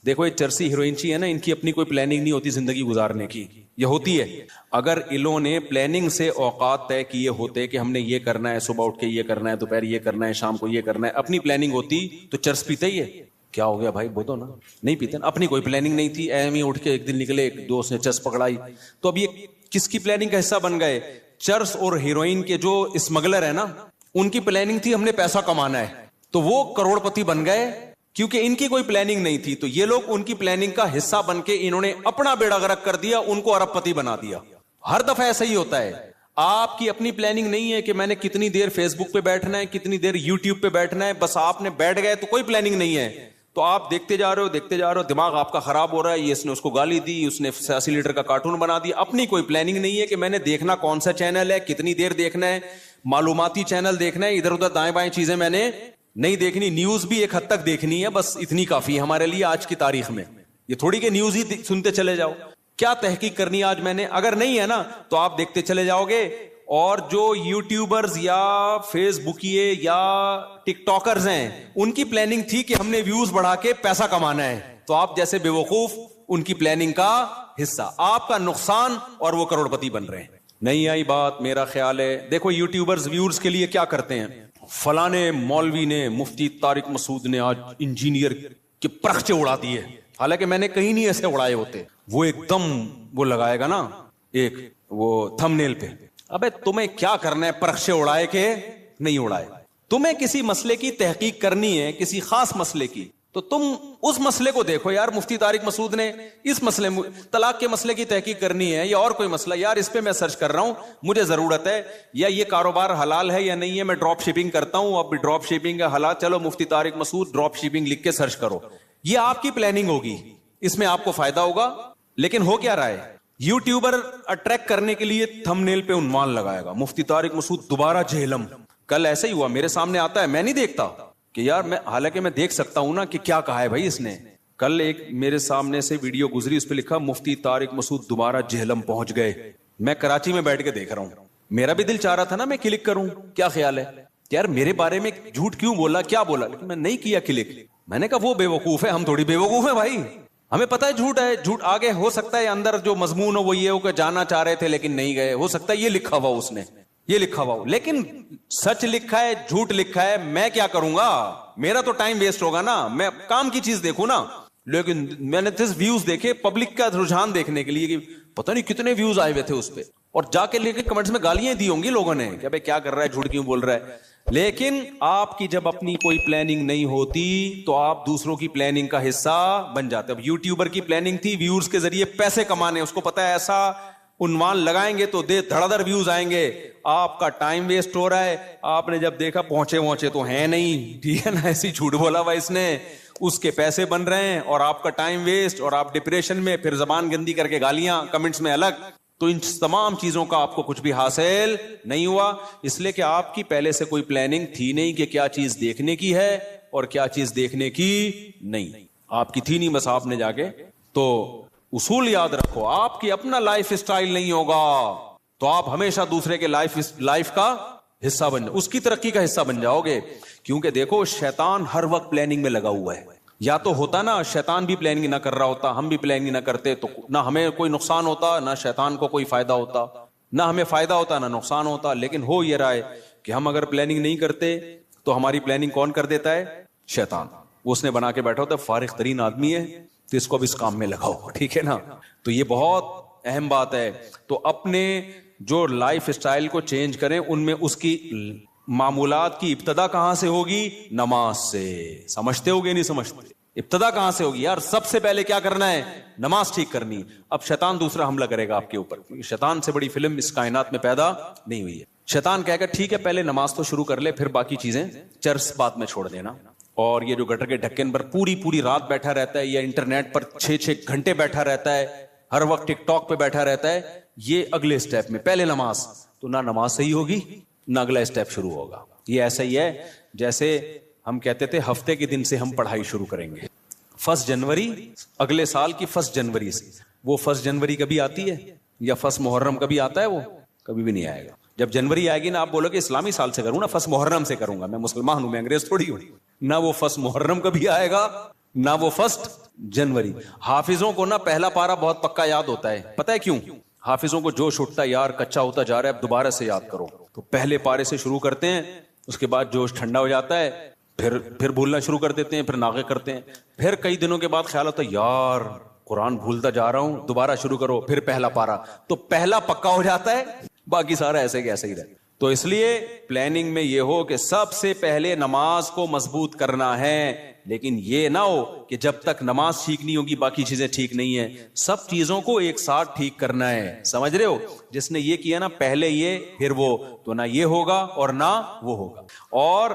B: دیکھو یہ چرسی ہیروئنچی ہے نا, ان کی اپنی کوئی پلاننگ نہیں ہوتی زندگی گزارنے کی, یہ ہوتی ہے. اگر انہوں نے پلاننگ سے اوقات طے کیے ہوتے کہ ہم نے یہ کرنا ہے, صبح اٹھ کے یہ کرنا ہے, دوپہر یہ کرنا ہے, شام کو یہ کرنا ہے, اپنی پلاننگ ہوتی تو چرس پیتے ہی ہے. کیا ہو گیا بھائی بولو نا, نہیں پیتے نا. اپنی کوئی پلاننگ نہیں تھی, ایم ہی اٹھ کے ایک دن نکلے, ایک دوست نے چرس پکڑائی. تو اب یہ کس کی پلاننگ کا حصہ بن گئے؟ چرس اور ہیروئن کے جو اسمگلر ہے نا, ان کی پلاننگ تھی ہم نے پیسہ کمانا ہے, تو وہ کروڑ پتی بن گئے کیونکہ ان کی کوئی پلاننگ نہیں تھی. تو یہ لوگ ان کی پلاننگ کا حصہ بن کے انہوں نے اپنا بیڑا غرق کر دیا, ان کو ارب پتی بنا دیا. ہر دفعہ ایسا ہی ہوتا ہے. آپ کی اپنی پلاننگ نہیں ہے کہ میں نے کتنی دیر فیس بک پہ بیٹھنا ہے, کتنی دیر یوٹیوب پہ بیٹھنا ہے, بس آپ نے بیٹھ گئے تو کوئی پلاننگ نہیں ہے, تو آپ دیکھتے جا رہے ہو, دماغ آپ کا خراب ہو رہا ہے. یہ اس نے اس کو گالی دی, اس نے 80 لیٹر کا کارٹون بنا دیا. اپنی کوئی پلاننگ نہیں ہے کہ میں نے دیکھنا کون سا چینل ہے, کتنی دیر دیکھنا ہے, معلوماتی چینل دیکھنا ہے, ادھر ادھر دائیں بائیں چیزیں میں نے نہیں دیکھنی. نیوز بھی ایک حد تک دیکھنی ہے, بس اتنی کافی ہے ہمارے لیے آج کی تاریخ میں. یہ تھوڑی کہ نیوز ہی سنتے چلے جاؤ. کیا تحقیق کرنی آج میں نے, اگر نہیں ہے نا تو آپ دیکھتے چلے جاؤ گے. اور جو یوٹیوبرز یا فیس بکیے یا ٹک ٹاکرز ہیں, ان کی پلاننگ تھی کہ ہم نے ویوز بڑھا کے پیسہ کمانا ہے, تو آپ جیسے بے وقوف ان کی پلاننگ کا حصہ, آپ کا نقصان, اور وہ کروڑ پتی بن رہے ہیں. نہیں آئی بات, میرا خیال ہے دیکھو یوٹیوبرز ویورز کے لیے کیا کرتے ہیں. فلانے مولوی نے, مفتی طارق مسعود نے آج انجینئر کے پرخچے اڑا دیے, حالانکہ میں نے کہیں نہیں ایسے اڑائے ہوتے. وہ ایک دم وہ لگائے گا نا ایک وہ تھم نیل پہ, ابے تمہیں کیا کرنا ہے پرخچے اڑائے کہ نہیں اڑائے. تمہیں کسی مسئلے کی تحقیق کرنی ہے, کسی خاص مسئلے کی, تو تم اس مسئلے کو دیکھو. یار مفتی طارق مسعود نے اس مسئلے, طلاق کے مسئلے کی تحقیق کرنی ہے یا اور کوئی مسئلہ, یار اس پہ میں سرچ کر رہا ہوں, مجھے ضرورت ہے, یا یہ کاروبار حلال ہے یا نہیں ہے, میں ڈراپ شپنگ کرتا ہوں, اب ڈراپ شپنگ ہے حلال, چلو مفتی طارق مسعود ڈراپ شپنگ لکھ کے سرچ کرو. یہ آپ کی پلاننگ ہوگی, اس میں آپ کو فائدہ ہوگا. لیکن ہو کیا رہا ہے, یوٹیوبر اٹریکٹ کرنے کے لیے تھم نیل پہ عنوان لگائے گا مفتی طارق مسعود دوبارہ جہلم. کل ایسا ہی ہوا, میرے سامنے آتا ہے, میں نہیں دیکھتا کہ یار میں, حالانکہ میں دیکھ سکتا ہوں نا کہ کیا کہا ہے بھائی اس نے. کل ایک میرے سامنے سے ویڈیو گزری, اس پہ لکھا مفتی طارق مسعود دوبارہ جہلم پہنچ گئے. میں کراچی میں بیٹھ کے دیکھ رہا ہوں, میرا بھی دل چاہ رہا تھا نا میں کلک کروں, کیا خیال ہے یار میرے بارے میں جھوٹ کیوں بولا, کیا بولا, لیکن میں نہیں کیا کلک. میں نے کہا وہ بے وقوف ہے, ہم تھوڑی بے وقوف ہیں بھائی, ہمیں پتا ہے جھوٹ ہے. جھوٹ آگے ہو سکتا ہے اندر جو مضمون ہو وہ یہ ہو کہ جانا چاہ رہے تھے لیکن نہیں گئے, ہو سکتا ہے یہ لکھا ہوا اس نے, یہ لکھا ہوا ہو, لیکن سچ لکھا ہے جھوٹ لکھا ہے, میں کیا کروں گا, میرا تو ٹائم ویسٹ ہوگا نا, میں کام کی چیز دیکھوں نا. لیکن میں نے ویوز دیکھے, پبلک کا رجحان دیکھنے کے لیے کہ پتہ نہیں کتنے ویوز آئے ہوئے تھے اس پہ, اور جا کے لے کے کمنٹس میں گالیاں دی ہوں گی لوگوں نے کہ بھائی کیا کر رہا ہے, جھوٹ کیوں بول رہا ہے. لیکن آپ کی جب اپنی کوئی پلاننگ نہیں ہوتی تو آپ دوسروں کی پلاننگ کا حصہ بن جاتے. اب یوٹیوبر کی پلاننگ تھی ویورز کے ذریعے پیسے کمانے, اس کو پتا ہے ایسا عنوان لگائیں گے تو دھڑ ویوز آئیں گے, آپ کا ٹائم ویسٹ ہو رہا ہے. آپ نے جب دیکھا پہنچے تو ہیں نہیں, ٹھیک ہے نا, ایسی جھوٹ بولا ہوا اس نے, اس کے پیسے بن رہے ہیں اور آپ کا ٹائم ویسٹ, اور آپ ڈپریشن میں, پھر زبان گندی کر کے گالیاں کمنٹس میں الگ. تو ان تمام چیزوں کا آپ کو کچھ بھی حاصل نہیں ہوا, اس لیے کہ آپ کی پہلے سے کوئی پلاننگ تھی نہیں کہ کیا چیز دیکھنے کی ہے اور کیا چیز دیکھنے کی نہیں. آپ کی تھی نہیں, بس آپ نے جا کے. تو اصول یاد رکھو, آپ کی اپنا لائف اسٹائل نہیں ہوگا تو آپ ہمیشہ دوسرے کے لائف کا حصہ بن جاؤ, اس کی ترقی کا حصہ بن جاؤ گے. کیونکہ دیکھو شیطان ہر وقت پلاننگ میں لگا ہوا ہے. یا تو ہوتا نا شیطان بھی پلاننگ نہ کر رہا ہوتا, ہم بھی پلاننگ نہ کرتے, تو نہ ہمیں کوئی نقصان ہوتا, نہ شیطان کو کوئی فائدہ ہوتا, نہ ہمیں فائدہ ہوتا نہ نقصان ہوتا. لیکن ہو یہ رہا ہے کہ ہم اگر پلاننگ نہیں کرتے تو ہماری پلاننگ کون کر دیتا ہے, شیطان. وہ اس نے بنا کے بیٹھا ہوتا ہے, فارغ ترین آدمی ہے تو اس کو اب اس کام میں لگاؤ, ٹھیک ہے نا. تو یہ بہت اہم بات ہے. تو اپنے جو لائف اسٹائل کو چینج کریں, ان میں اس کی معمولات کی ابتدا کہاں سے ہوگی, نماز سے. سمجھتے ہوگے نہیں سمجھتے, ابتدا کہاں سے ہوگی یار, سب سے پہلے کیا کرنا ہے, نماز ٹھیک کرنی. اب شیطان دوسرا حملہ کرے گا آپ کے اوپر, کیونکہ شیطان سے بڑی فلم اس کائنات میں پیدا نہیں ہوئی ہے. شیطان کہے گا ٹھیک ہے پہلے نماز تو شروع کر لے, پھر باقی چیزیں چرس بعد میں چھوڑ دینا. اور یہ جو گٹر کے ڈھکن پر پوری رات بیٹھا رہتا ہے, یا انٹرنیٹ پر 6 گھنٹے بیٹھا رہتا ہے, ہر وقت ٹک ٹاک پہ بیٹھا رہتا ہے, یہ اگلے اسٹیپ میں. پہلے نماز, تو نہ نماز صحیح ہوگی نہ اگلا اسٹیپ شروع ہوگا. یہ ایسا ہی ہے جیسے ہم کہتے تھے ہفتے کے دن سے ہم پڑھائی شروع کریں گے, 1 جنوری, اگلے سال کی 1 جنوری سے. وہ 1 جنوری کبھی آتی ہے, یا 1 محرم کبھی آتا ہے, وہ کبھی بھی نہیں آئے گا. جب جنوری آئے گی نا, آپ بولو کہ اسلامی سال سے کروں نا, 1 محرم سے کروں گا, میں مسلمان ہوں, میں انگریز تھوڑی ہوں. نہ وہ 1 محرم کبھی آئے گا نہ وہ 1 جنوری. حافظوں کو نا پہلا پارا بہت پکا یاد ہوتا ہے, پتہ ہے کیوں؟ حافظوں کو جوش اٹھتا ہے, یار کچا ہوتا جا رہا ہے, اب دوبارہ سے یاد کرو. تو پہلے پارے سے شروع کرتے ہیں, اس کے بعد جوش ٹھنڈا ہو جاتا ہے, پھر بھولنا شروع کر دیتے ہیں, پھر ناغے کرتے ہیں, پھر کئی دنوں کے بعد خیال ہوتا ہے یار قرآن بھولتا جا رہا ہوں, دوبارہ شروع کرو, پھر پہلا پارا. تو پہلا پکا ہو جاتا ہے, باقی سارا ایسے کہ ایسے ہی رہے. تو اس لیے پلاننگ میں یہ ہو کہ سب سے پہلے نماز کو مضبوط کرنا ہے, لیکن یہ نہ ہو کہ جب تک نماز ٹھیک نہیں ہوگی باقی چیزیں ٹھیک نہیں ہیں. سب چیزوں کو ایک ساتھ ٹھیک کرنا ہے, سمجھ رہے ہو؟ جس نے یہ کیا نا پہلے یہ پھر وہ, تو نہ یہ ہوگا اور نہ وہ ہوگا. اور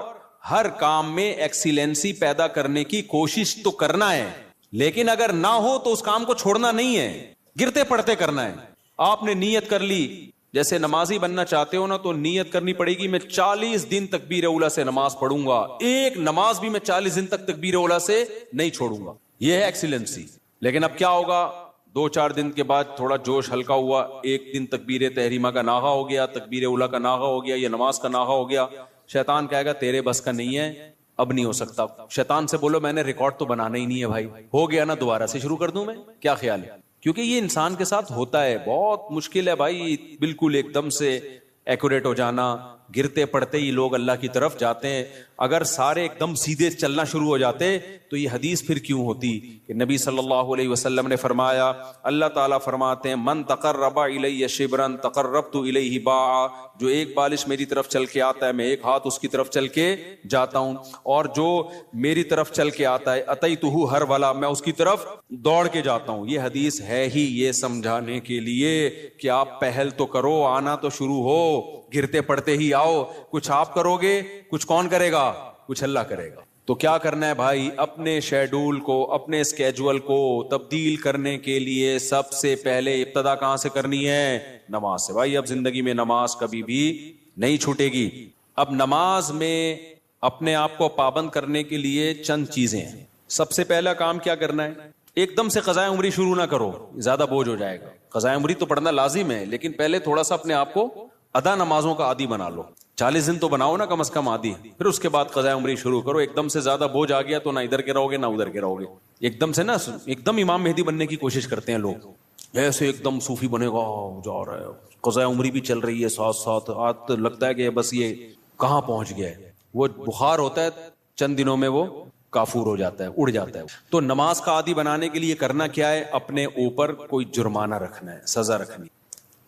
B: ہر کام میں ایکسیلنسی پیدا کرنے کی کوشش تو کرنا ہے, لیکن اگر نہ ہو تو اس کام کو چھوڑنا نہیں ہے, گرتے پڑتے کرنا ہے. آپ نے نیت کر لی, جیسے نمازی بننا چاہتے ہو نا تو نیت کرنی پڑے گی میں 40 دن تکبیر اولیٰ سے نماز پڑھوں گا, ایک نماز بھی میں 40 دن تک تکبیر اولیٰ سے نہیں چھوڑوں گا. یہ ہے ایکسیلنسی. لیکن اب کیا ہوگا, 2-4 دن کے بعد تھوڑا جوش ہلکا ہوا, ایک دن تکبیر تحریمہ کا ناغہ ہو گیا, تکبیر اولیٰ کا ناغہ ہو گیا, یہ نماز کا ناغہ ہو گیا. شیطان کہے گا تیرے بس کا نہیں ہے, اب نہیں ہو سکتا. شیطان سے بولو میں نے ریکارڈ تو بنانا ہی نہیں ہے بھائی, ہو گیا نا دوبارہ سے شروع کر دوں میں, کیا خیال ہے؟ کیونکہ یہ انسان کے ساتھ ہوتا ہے, بہت مشکل ہے بھائی بالکل ایک دم سے ایکوریٹ ہو جانا. گرتے پڑتے ہی لوگ اللہ کی طرف جاتے ہیں. اگر سارے ایک دم سیدھے چلنا شروع ہو جاتے تو یہ حدیث پھر کیوں ہوتی کہ نبی صلی اللہ علیہ وسلم نے فرمایا, اللہ تعالیٰ فرماتے ہیں من تقرب الی شبرا تقربت الیہ باعا, جو ایک بالش میری طرف چل کے آتا ہے میں ایک ہاتھ اس کی طرف چل کے جاتا ہوں, اور جو میری طرف چل کے آتا ہے اتیتہ ہرولا, میں اس کی طرف دوڑ کے جاتا ہوں. یہ حدیث ہے ہی یہ سمجھانے کے لیے کہ آپ پہل تو کرو, آنا تو شروع ہو, گرتے پڑتے ہی آؤ. کچھ آپ کرو گے, کچھ کون کرے گا؟ کچھ اللہ کرے گا. تو کیا کرنا ہے بھائی, اپنے شیڈول کو, اپنے اسکیجول کو تبدیل کرنے کے لیے سب سے پہلے ابتدا کہاں سے کرنی ہے؟ نماز سے. بھائی اب زندگی میں نماز کبھی بھی نہیں چھوٹے گی. اب نماز میں اپنے آپ کو پابند کرنے کے لیے چند چیزیں ہیں. سب سے پہلا کام کیا کرنا ہے, ایک دم سے قضاء عمری شروع نہ کرو, زیادہ بوجھ ہو جائے گا. قضاء عمری تو پڑھنا لازم ہے, لیکن پہلے تھوڑا سا اپنے آپ کو ادا نمازوں کا عادی بنا لو. 40 دن تو بناؤ نا کم از کم عادی, پھر اس کے بعد قضاء عمری شروع کرو. ایک دم سے زیادہ بوجھ آ گیا تو نہ ادھر کے رہو گے نہ ادھر کے رہو گے. ایک دم سے نا ایک دم امام مہدی بننے کی کوشش کرتے ہیں لوگ, ایسے ایک دم صوفی بنے گا, جا رہا ہے, قضاء عمری بھی چل رہی ہے ساتھ ساتھ, آج لگتا ہے کہ بس یہ کہاں پہنچ گیا ہے. وہ بخار ہوتا ہے, چند دنوں میں وہ کافور ہو جاتا ہے, اڑ جاتا ہے. تو نماز کا عادی بنانے کے لیے کرنا کیا ہے, اپنے اوپر کوئی جرمانہ رکھنا ہے, سزا رکھنی.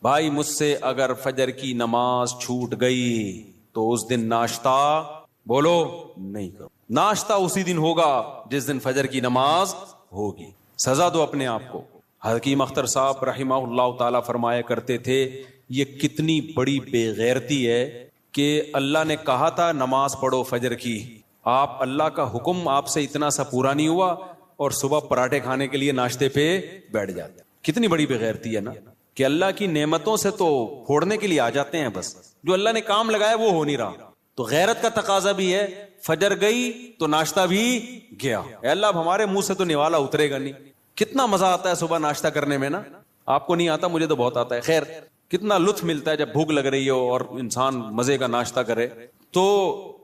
B: بھائی مجھ سے اگر فجر کی نماز چھوٹ گئی تو اس دن ناشتہ بولو نہیں کرو. ناشتہ اسی دن ہوگا جس دن فجر کی نماز ہوگی. سزا دو اپنے آپ کو. حکیم اختر صاحب رحمہ اللہ تعالی فرمایا کرتے تھے, یہ کتنی بڑی بے غیرتی ہے کہ اللہ نے کہا تھا نماز پڑھو فجر کی, آپ اللہ کا حکم آپ سے اتنا سا پورا نہیں ہوا اور صبح پراٹھے کھانے کے لیے ناشتے پہ بیٹھ جاتے. کتنی بڑی بے غیرتی ہے نا, کہ اللہ کی نعمتوں سے تو پھوڑنے کے لیے آ جاتے ہیں, بس جو اللہ نے کام لگایا وہ ہو نہیں رہا. تو غیرت کا تقاضا بھی ہے, فجر گئی تو ناشتہ بھی گیا. اے اللہ اب ہمارے منہ سے تو نوالا اترے گا نہیں. کتنا مزہ آتا ہے صبح ناشتہ کرنے میں نا, آپ کو نہیں آتا, مجھے تو بہت آتا ہے. خیر کتنا لطف ملتا ہے جب بھوک لگ رہی ہو اور انسان مزے کا ناشتہ کرے. تو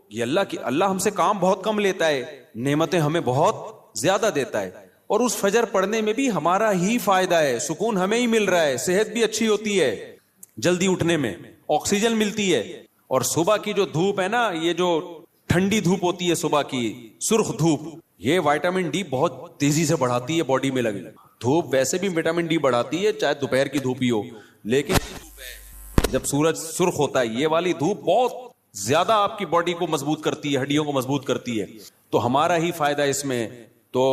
B: یہ اللہ ہم سے کام بہت کم لیتا ہے, نعمتیں ہمیں بہت زیادہ دیتا ہے, اور اس فجر پڑھنے میں بھی ہمارا ہی فائدہ ہے, سکون ہمیں ہی مل رہا ہے, صحت بھی اچھی ہوتی ہے, جلدی اٹھنے میں آکسیجن ملتی ہے. اور صبح کی جو دھوپ ہے نا, یہ جو ٹھنڈی دھوپ ہوتی ہے صبح کی, سرخ دھوپ, یہ وائٹامن ڈی بہت تیزی سے بڑھاتی ہے باڈی میں لگے. دھوپ ویسے بھی وٹامن ڈی بڑھاتی ہے چاہے دوپہر کی دھوپ ہی ہو, لیکن جب سورج سرخ ہوتا ہے یہ والی دھوپ بہت زیادہ آپ کی باڈی کو مضبوط کرتی ہے, ہڈیوں کو مضبوط کرتی ہے. تو ہمارا ہی فائدہ اس میں. تو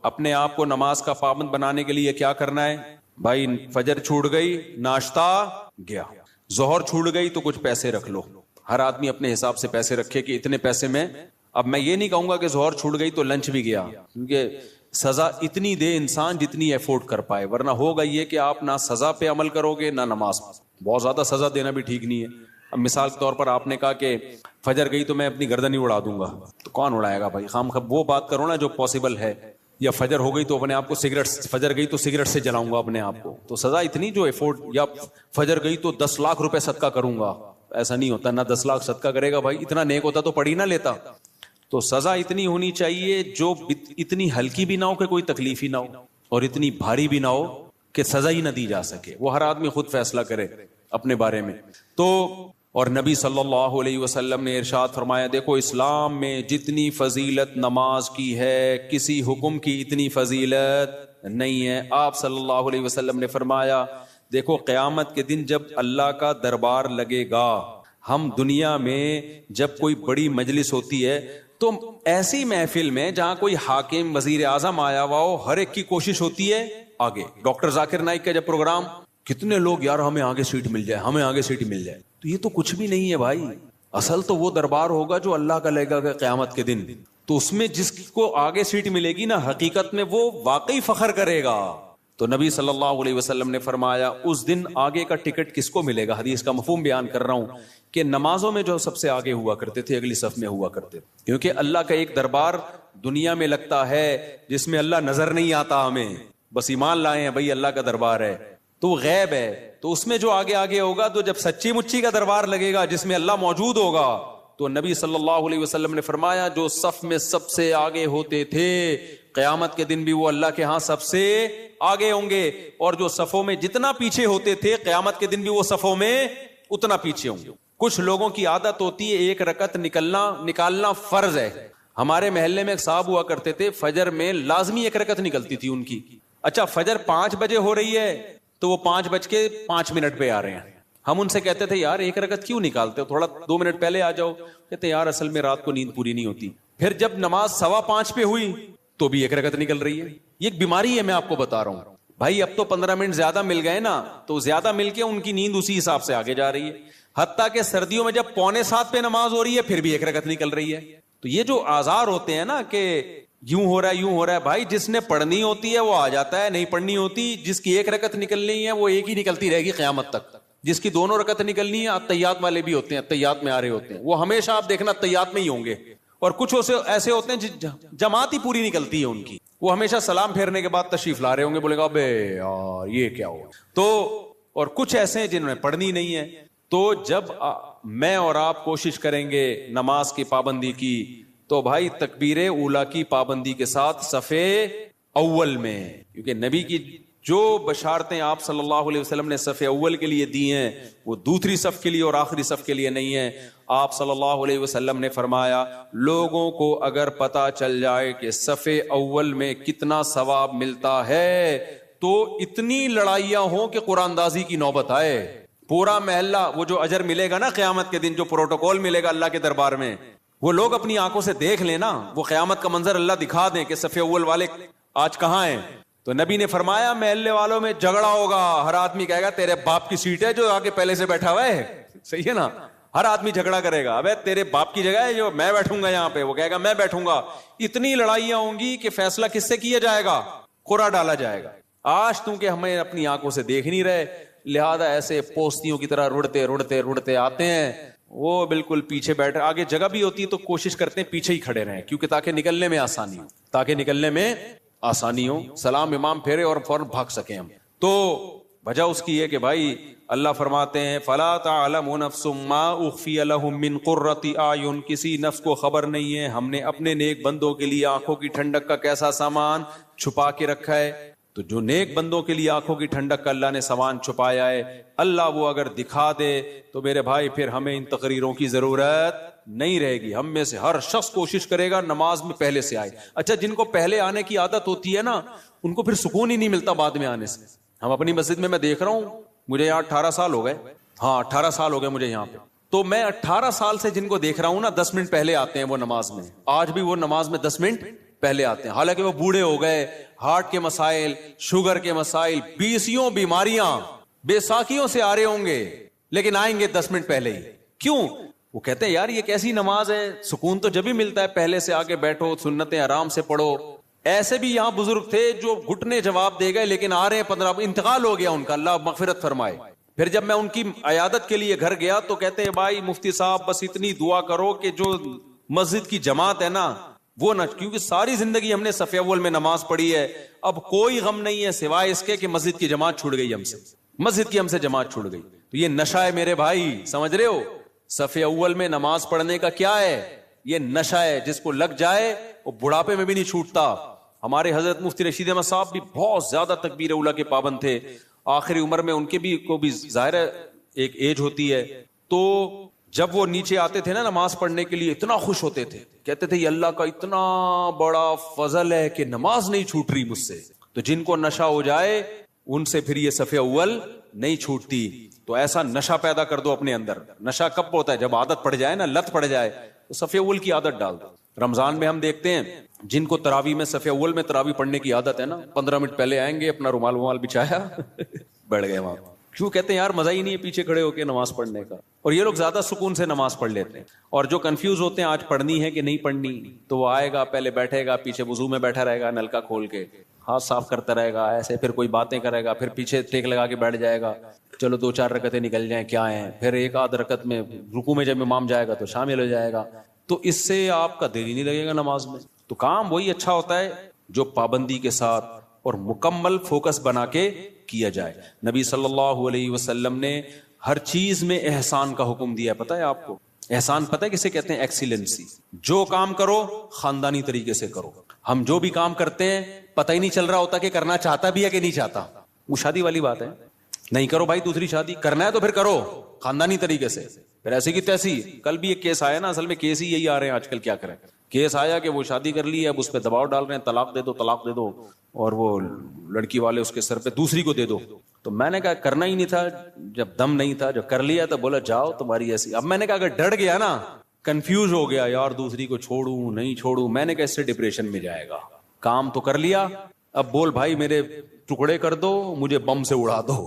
B: اپنے آپ کو نماز کا پابند بنانے کے لیے کیا کرنا ہے بھائی, فجر چھوٹ گئی ناشتہ گیا, ظہر چھوٹ گئی تو کچھ پیسے رکھ لو. ہر آدمی اپنے حساب سے پیسے رکھے کہ اتنے پیسے میں. اب میں یہ نہیں کہوں گا کہ ظہر چھوٹ گئی تو لنچ بھی گیا, کیونکہ سزا اتنی دے انسان جتنی افورڈ کر پائے, ورنہ ہوگا یہ کہ آپ نہ سزا پہ عمل کرو گے نہ نماز. بہت زیادہ سزا دینا بھی ٹھیک نہیں ہے. اب مثال کے طور پر آپ نے کہا کہ فجر گئی تو میں اپنی گردن ہی اڑا دوں گا, تو کون اڑائے گا بھائی؟ خام خب وہ بات کرو نا جو پاسبل ہے. یا فجر ہو گئی تو اپنے آپ کو سگریٹ, فجر گئی تو سگریٹ سے جلاؤں گا اپنے آپ کو, تو سزا اتنی جو افورڈ. یا فجر گئی تو 10 لاکھ روپے صدقہ کروں گا, ایسا نہیں ہوتا. نہ 10 لاکھ صدقہ کرے گا بھائی, اتنا نیک ہوتا تو پڑھ ہی نہ لیتا. تو سزا اتنی ہونی چاہیے جو اتنی ہلکی بھی نہ ہو کہ کوئی تکلیف ہی نہ ہو, اور اتنی بھاری بھی نہ ہو کہ سزا ہی نہ دی جا سکے. وہ ہر آدمی خود فیصلہ کرے اپنے بارے میں. تو اور نبی صلی اللہ علیہ وسلم نے ارشاد فرمایا, دیکھو اسلام میں جتنی فضیلت نماز کی ہے کسی حکم کی اتنی فضیلت نہیں ہے. آپ صلی اللہ علیہ وسلم نے فرمایا, دیکھو قیامت کے دن جب اللہ کا دربار لگے گا, ہم دنیا میں جب کوئی بڑی مجلس ہوتی ہے تو ایسی محفل میں جہاں کوئی حاکم وزیر اعظم آیا ہوا ہو, ہر ایک کی کوشش ہوتی ہے آگے. ڈاکٹر ذاکر نائک کا جب پروگرام, کتنے لوگ یار ہمیں آگے سیٹ مل جائے, ہمیں آگے سیٹ مل جائے. تو یہ تو کچھ بھی نہیں ہے بھائی. اصل تو وہ دربار ہوگا جو اللہ کا لے گا قیامت کے دن. تو اس میں جس کو آگے سیٹ ملے گی نا, حقیقت میں وہ واقعی فخر کرے گا. تو نبی صلی اللہ علیہ وسلم نے فرمایا اس دن آگے کا ٹکٹ کس کو ملے گا. حدیث کا مفہوم بیان کر رہا ہوں کہ نمازوں میں جو سب سے آگے ہوا کرتے تھے, اگلی صف میں ہوا کرتے تھے, کیونکہ اللہ کا ایک دربار دنیا میں لگتا ہے جس میں اللہ نظر نہیں آتا ہمیں, بس ایمان لائے ہیں بھائی اللہ کا دربار ہے, تو وہ غیب ہے. تو اس میں جو آگے آگے ہوگا, تو جب سچی مچی کا دربار لگے گا جس میں اللہ موجود ہوگا, تو نبی صلی اللہ علیہ وسلم نے فرمایا جو صف میں سب سے آگے ہوتے تھے قیامت کے دن بھی وہ اللہ کے ہاں سب سے آگے ہوں گے, اور جو صفوں میں جتنا پیچھے ہوتے تھے قیامت کے دن بھی وہ صفوں میں اتنا پیچھے ہوں گے. کچھ لوگوں کی عادت ہوتی ہے ایک رکعت نکالنا فرض ہے. ہمارے محلے میں ایک صاحب ہوا کرتے تھے, فجر میں لازمی ایک رکعت نکلتی تھی ان کی. اچھا فجر 5 بجے ہو رہی ہے تو وہ 5:05 پہ آ رہے ہیں. ہم ان سے کہتے تھے یار ایک رکعت کیوں نکالتے ہو, تھوڑا 2 منٹ پہلے آ جاؤ. کہتے یار اصل میں رات کو نیند پوری نہیں ہوتی. پھر جب نماز 5:15 پہ ہوئی تو بھی ایک رکعت نکل رہی ہے. یہ ایک بیماری ہے, میں آپ کو بتا رہا ہوں بھائی. اب تو 15 منٹ زیادہ مل گئے نا, تو زیادہ مل کے ان کی نیند اسی حساب سے آگے جا رہی ہے. حتیٰ کہ سردیوں میں جب 6:45 پہ نماز ہو رہی ہے پھر بھی ایک رکعت نکل رہی ہے. تو یہ جو آزار ہوتے ہیں نا کہ یوں ہو رہا ہے بھائی, جس نے پڑھنی ہوتی ہے وہ آ جاتا ہے, نہیں پڑھنی ہوتی, جس کی ایک رکعت نکلنی ہے وہ ایک ہی نکلتی رہے گی قیامت تک. جس کی 2 رکعت نکلنی ہے, التحیات والے بھی ہوتے ہیں, التحیات میں آ رہے ہوتے ہیں, وہ ہمیشہ آپ دیکھنا التحیات میں ہی ہوں گے. اور کچھ ایسے ہوتے ہیں جماعت ہی پوری نکلتی ہے ان کی, وہ ہمیشہ سلام پھیرنے کے بعد تشریف لا رہے ہوں گے, بولے گا ابے یار یہ کیا ہوا. تو اور کچھ ایسے ہیں جنہوں نے پڑھنی نہیں ہے. تو جب میں اور آپ کوشش کریں گے نماز کی پابندی کی, تو بھائی تکبیر اولا کی پابندی کے ساتھ صفے اول میں, کیونکہ نبی کی جو بشارتیں آپ صلی اللہ علیہ وسلم نے صف اول کے لیے دی ہیں وہ دوسری صف کے لیے اور آخری صف کے لیے نہیں ہے. آپ صلی اللہ علیہ وسلم نے فرمایا لوگوں کو اگر پتا چل جائے کہ صف اول میں کتنا ثواب ملتا ہے تو اتنی لڑائیاں ہوں کہ قرآن اندازی کی نوبت آئے. پورا محلہ وہ جو اجر ملے گا نا قیامت کے دن, جو پروٹوکول ملے گا اللہ کے دربار میں, وہ لوگ اپنی آنکھوں سے دیکھ لینا, وہ قیامت کا منظر اللہ دکھا دیں کہ صف اول والے آج کہاں ہیں. تو نبی نے فرمایا محلے والوں میں جھگڑا ہوگا, ہر آدمی کہے گا تیرے باپ کی سیٹ ہے جو آگے پہلے سے بیٹھا ہوا ہے, صحیح ہے نا, ہر آدمی جھگڑا کرے گا, ابے تیرے باپ کی جگہ ہے جو میں بیٹھوں گا یہاں پہ, وہ کہے گا میں بیٹھوں گا. اتنی لڑائیاں ہوں گی کہ فیصلہ کس سے کیا جائے گا, قرعہ ڈالا جائے گا. آج تم کہ ہمیں اپنی آنکھوں سے دیکھ نہیں رہے, لہذا ایسے پوستیوں کی طرح رڑتے آتے ہیں, وہ بالکل پیچھے بیٹھے, آگے جگہ بھی ہوتی ہے تو کوشش کرتے ہیں پیچھے ہی کھڑے رہیں, کیونکہ تاکہ نکلنے میں آسانی ہو, سلام امام پھیرے اور فوراً بھاگ سکیں ہم. تو وجہ اس کی ہے کہ بھائی اللہ فرماتے ہیں فلا تعلم نفس ما اخفی لهم من قرۃ اعین, کسی نفس کو خبر نہیں ہے ہم نے اپنے نیک بندوں کے لیے آنکھوں کی ٹھنڈک کا کیسا سامان چھپا کے رکھا ہے. تو جو نیک بندوں کے لیے آنکھوں کی ٹھنڈک کا اللہ نے سامان چھپایا ہے, اللہ وہ اگر دکھا دے تو میرے بھائی پھر ہمیں ان تقریروں کی ضرورت نہیں رہے گی. ہم میں سے ہر شخص کوشش کرے گا نماز میں پہلے سے آئے. اچھا جن کو پہلے آنے کی عادت ہوتی ہے نا, ان کو پھر سکون ہی نہیں ملتا بعد میں آنے سے. ہم اپنی مسجد میں دیکھ رہا ہوں, مجھے یہاں 18 سال ہو گئے, 18 سال ہو گئے مجھے یہاں پہ, تو میں 18 سال سے جن کو دیکھ رہا ہوں نا 10 منٹ پہلے آتے ہیں وہ نماز میں, آج بھی وہ نماز میں 10 منٹ پہلے آتے ہیں. حالانکہ وہ بوڑھے ہو گئے, ہارٹ کے مسائل, شوگر کے مسائل, 20 بیماریاں بے ساکھیوں سے آ رہے ہوں گے, لیکن آئیں گے 10 منٹ پہلے ہی. کیوں؟ وہ کہتے ہیں یار یہ کیسی نماز ہے, سکون تو جب ہی ملتا ہے پہلے سے آگے بیٹھو, سنتیں آرام سے پڑھو. ایسے بھی یہاں بزرگ تھے جو گھٹنے جواب دے گئے, لیکن آ رہے ہیں 15, انتقال ہو گیا ان کا, اللہ مغفرت فرمائے. پھر جب میں ان کی عیادت کے لیے گھر گیا تو کہتے ہیں بھائی مفتی صاحب بس اتنی دعا کرو کہ جو مسجد کی جماعت ہے نا وہ نہ, کیونکہ ساری زندگی ہم نے صف اول میں نماز پڑھی ہے, اب کوئی غم نہیں ہے سوائے اس کے کہ مسجد کی جماعت چھوٹ گئی ہم سے, مسجد کی ہم سے جماعت چھوٹ گئی. تو یہ نشہ ہے میرے بھائی, سمجھ رہے ہو, صف اول میں نماز پڑھنے کا کیا ہے, یہ نشہ ہے, جس کو لگ جائے وہ بڑھاپے میں بھی نہیں چھوٹتا. ہمارے حضرت مفتی رشید احمد صاحب بھی بہت زیادہ تکبیر اولیٰ کے پابند تھے, آخری عمر میں ان کے بھی کو بھی ظاہر ایک ایج ہوتی ہے. تو جب وہ نیچے آتے تھے نا نماز پڑھنے کے لیے اتنا خوش ہوتے تھے, کہتے تھے یہ اللہ کا اتنا بڑا فضل ہے کہ نماز نہیں چھوٹ رہی مجھ سے. تو جن کو نشہ ہو جائے ان سے پھر یہ صف اول نہیں چھوٹتی. تو ایسا نشہ پیدا کر دو اپنے اندر. نشہ کب ہوتا ہے؟ جب عادت پڑ جائے نا, لت پڑ جائے, تو صف اول کی عادت ڈال دو. رمضان میں ہم دیکھتے ہیں جن کو تراوی میں صف اول میں تراوی پڑھنے کی عادت ہے نا، 15 منٹ پہلے آئیں گے، اپنا رومال ومال بچھایا بیٹھ گئے وہاں. کیوں؟ کہتے ہیں یار مزہ ہی نہیں ہے پیچھے کھڑے ہو کے نماز پڑھنے کا. اور یہ لوگ زیادہ سکون سے نماز پڑھ لیتے ہیں. اور جو کنفیوز ہوتے ہیں آج پڑھنی ہے کہ نہیں پڑھنی، تو وہ آئے گا، پہلے بیٹھے گا، پیچھے وضو میں بیٹھا رہے گا، نلکا کھول کے ہاتھ صاف کرتا رہے گا ایسے، پھر کوئی باتیں کرے گا، پھر پیچھے ٹیک لگا کے بیٹھ جائے گا، چلو 2-4 رکعتیں نکل جائیں کیا ہیں، پھر 1 آدھ رکعت میں رکوع میں جب امام جائے گا تو شامل ہو جائے گا. تو اس سے آپ کا دل ہی نہیں لگے گا نماز میں. تو کام وہی اچھا ہوتا ہے جو پابندی کے ساتھ اور مکمل فوکس بنا کے کیا جائے. نبی صلی اللہ علیہ وسلم نے ہر چیز میں احسان کا حکم دیا ہے. پتہ ہے آپ کو احسان پتہ ہے کسے کہتے ہیں؟ ایکسیلنسی. جو کام کرو خاندانی طریقے سے کرو. ہم جو بھی کام کرتے ہیں پتہ ہی نہیں چل رہا ہوتا کہ کرنا چاہتا بھی ہے کہ نہیں چاہتا. وہ شادی والی بات ہے، نہیں کرو بھائی دوسری شادی، کرنا ہے تو پھر کرو خاندانی طریقے سے. پھر ایسی کی تیسی. کل بھی ایک کیس آیا نا، اصل میں کیس ہی یہی آ رہے ہیں آج کل. کیا کریں، کیس آیا کہ وہ شادی کر لی ہے، اب اس پہ دباؤ ڈال رہے ہیں، طلاق دے دو طلاق دے دو، اور وہ لڑکی والے اس کے سر پہ دوسری کو دے دو. تو میں نے کہا کرنا ہی نہیں تھا جب دم نہیں تھا، جب کر لیا تو بولا جاؤ تمہاری ایسی. اب میں نے کہا اگر ڈر گیا نا، کنفیوز ہو گیا یار دوسری کو چھوڑوں نہیں چھوڑوں، میں نے کہا اس سے ڈپریشن میں جائے گا. کام تو کر لیا، اب بول بھائی میرے ٹکڑے کر دو، مجھے بم سے اڑا دو.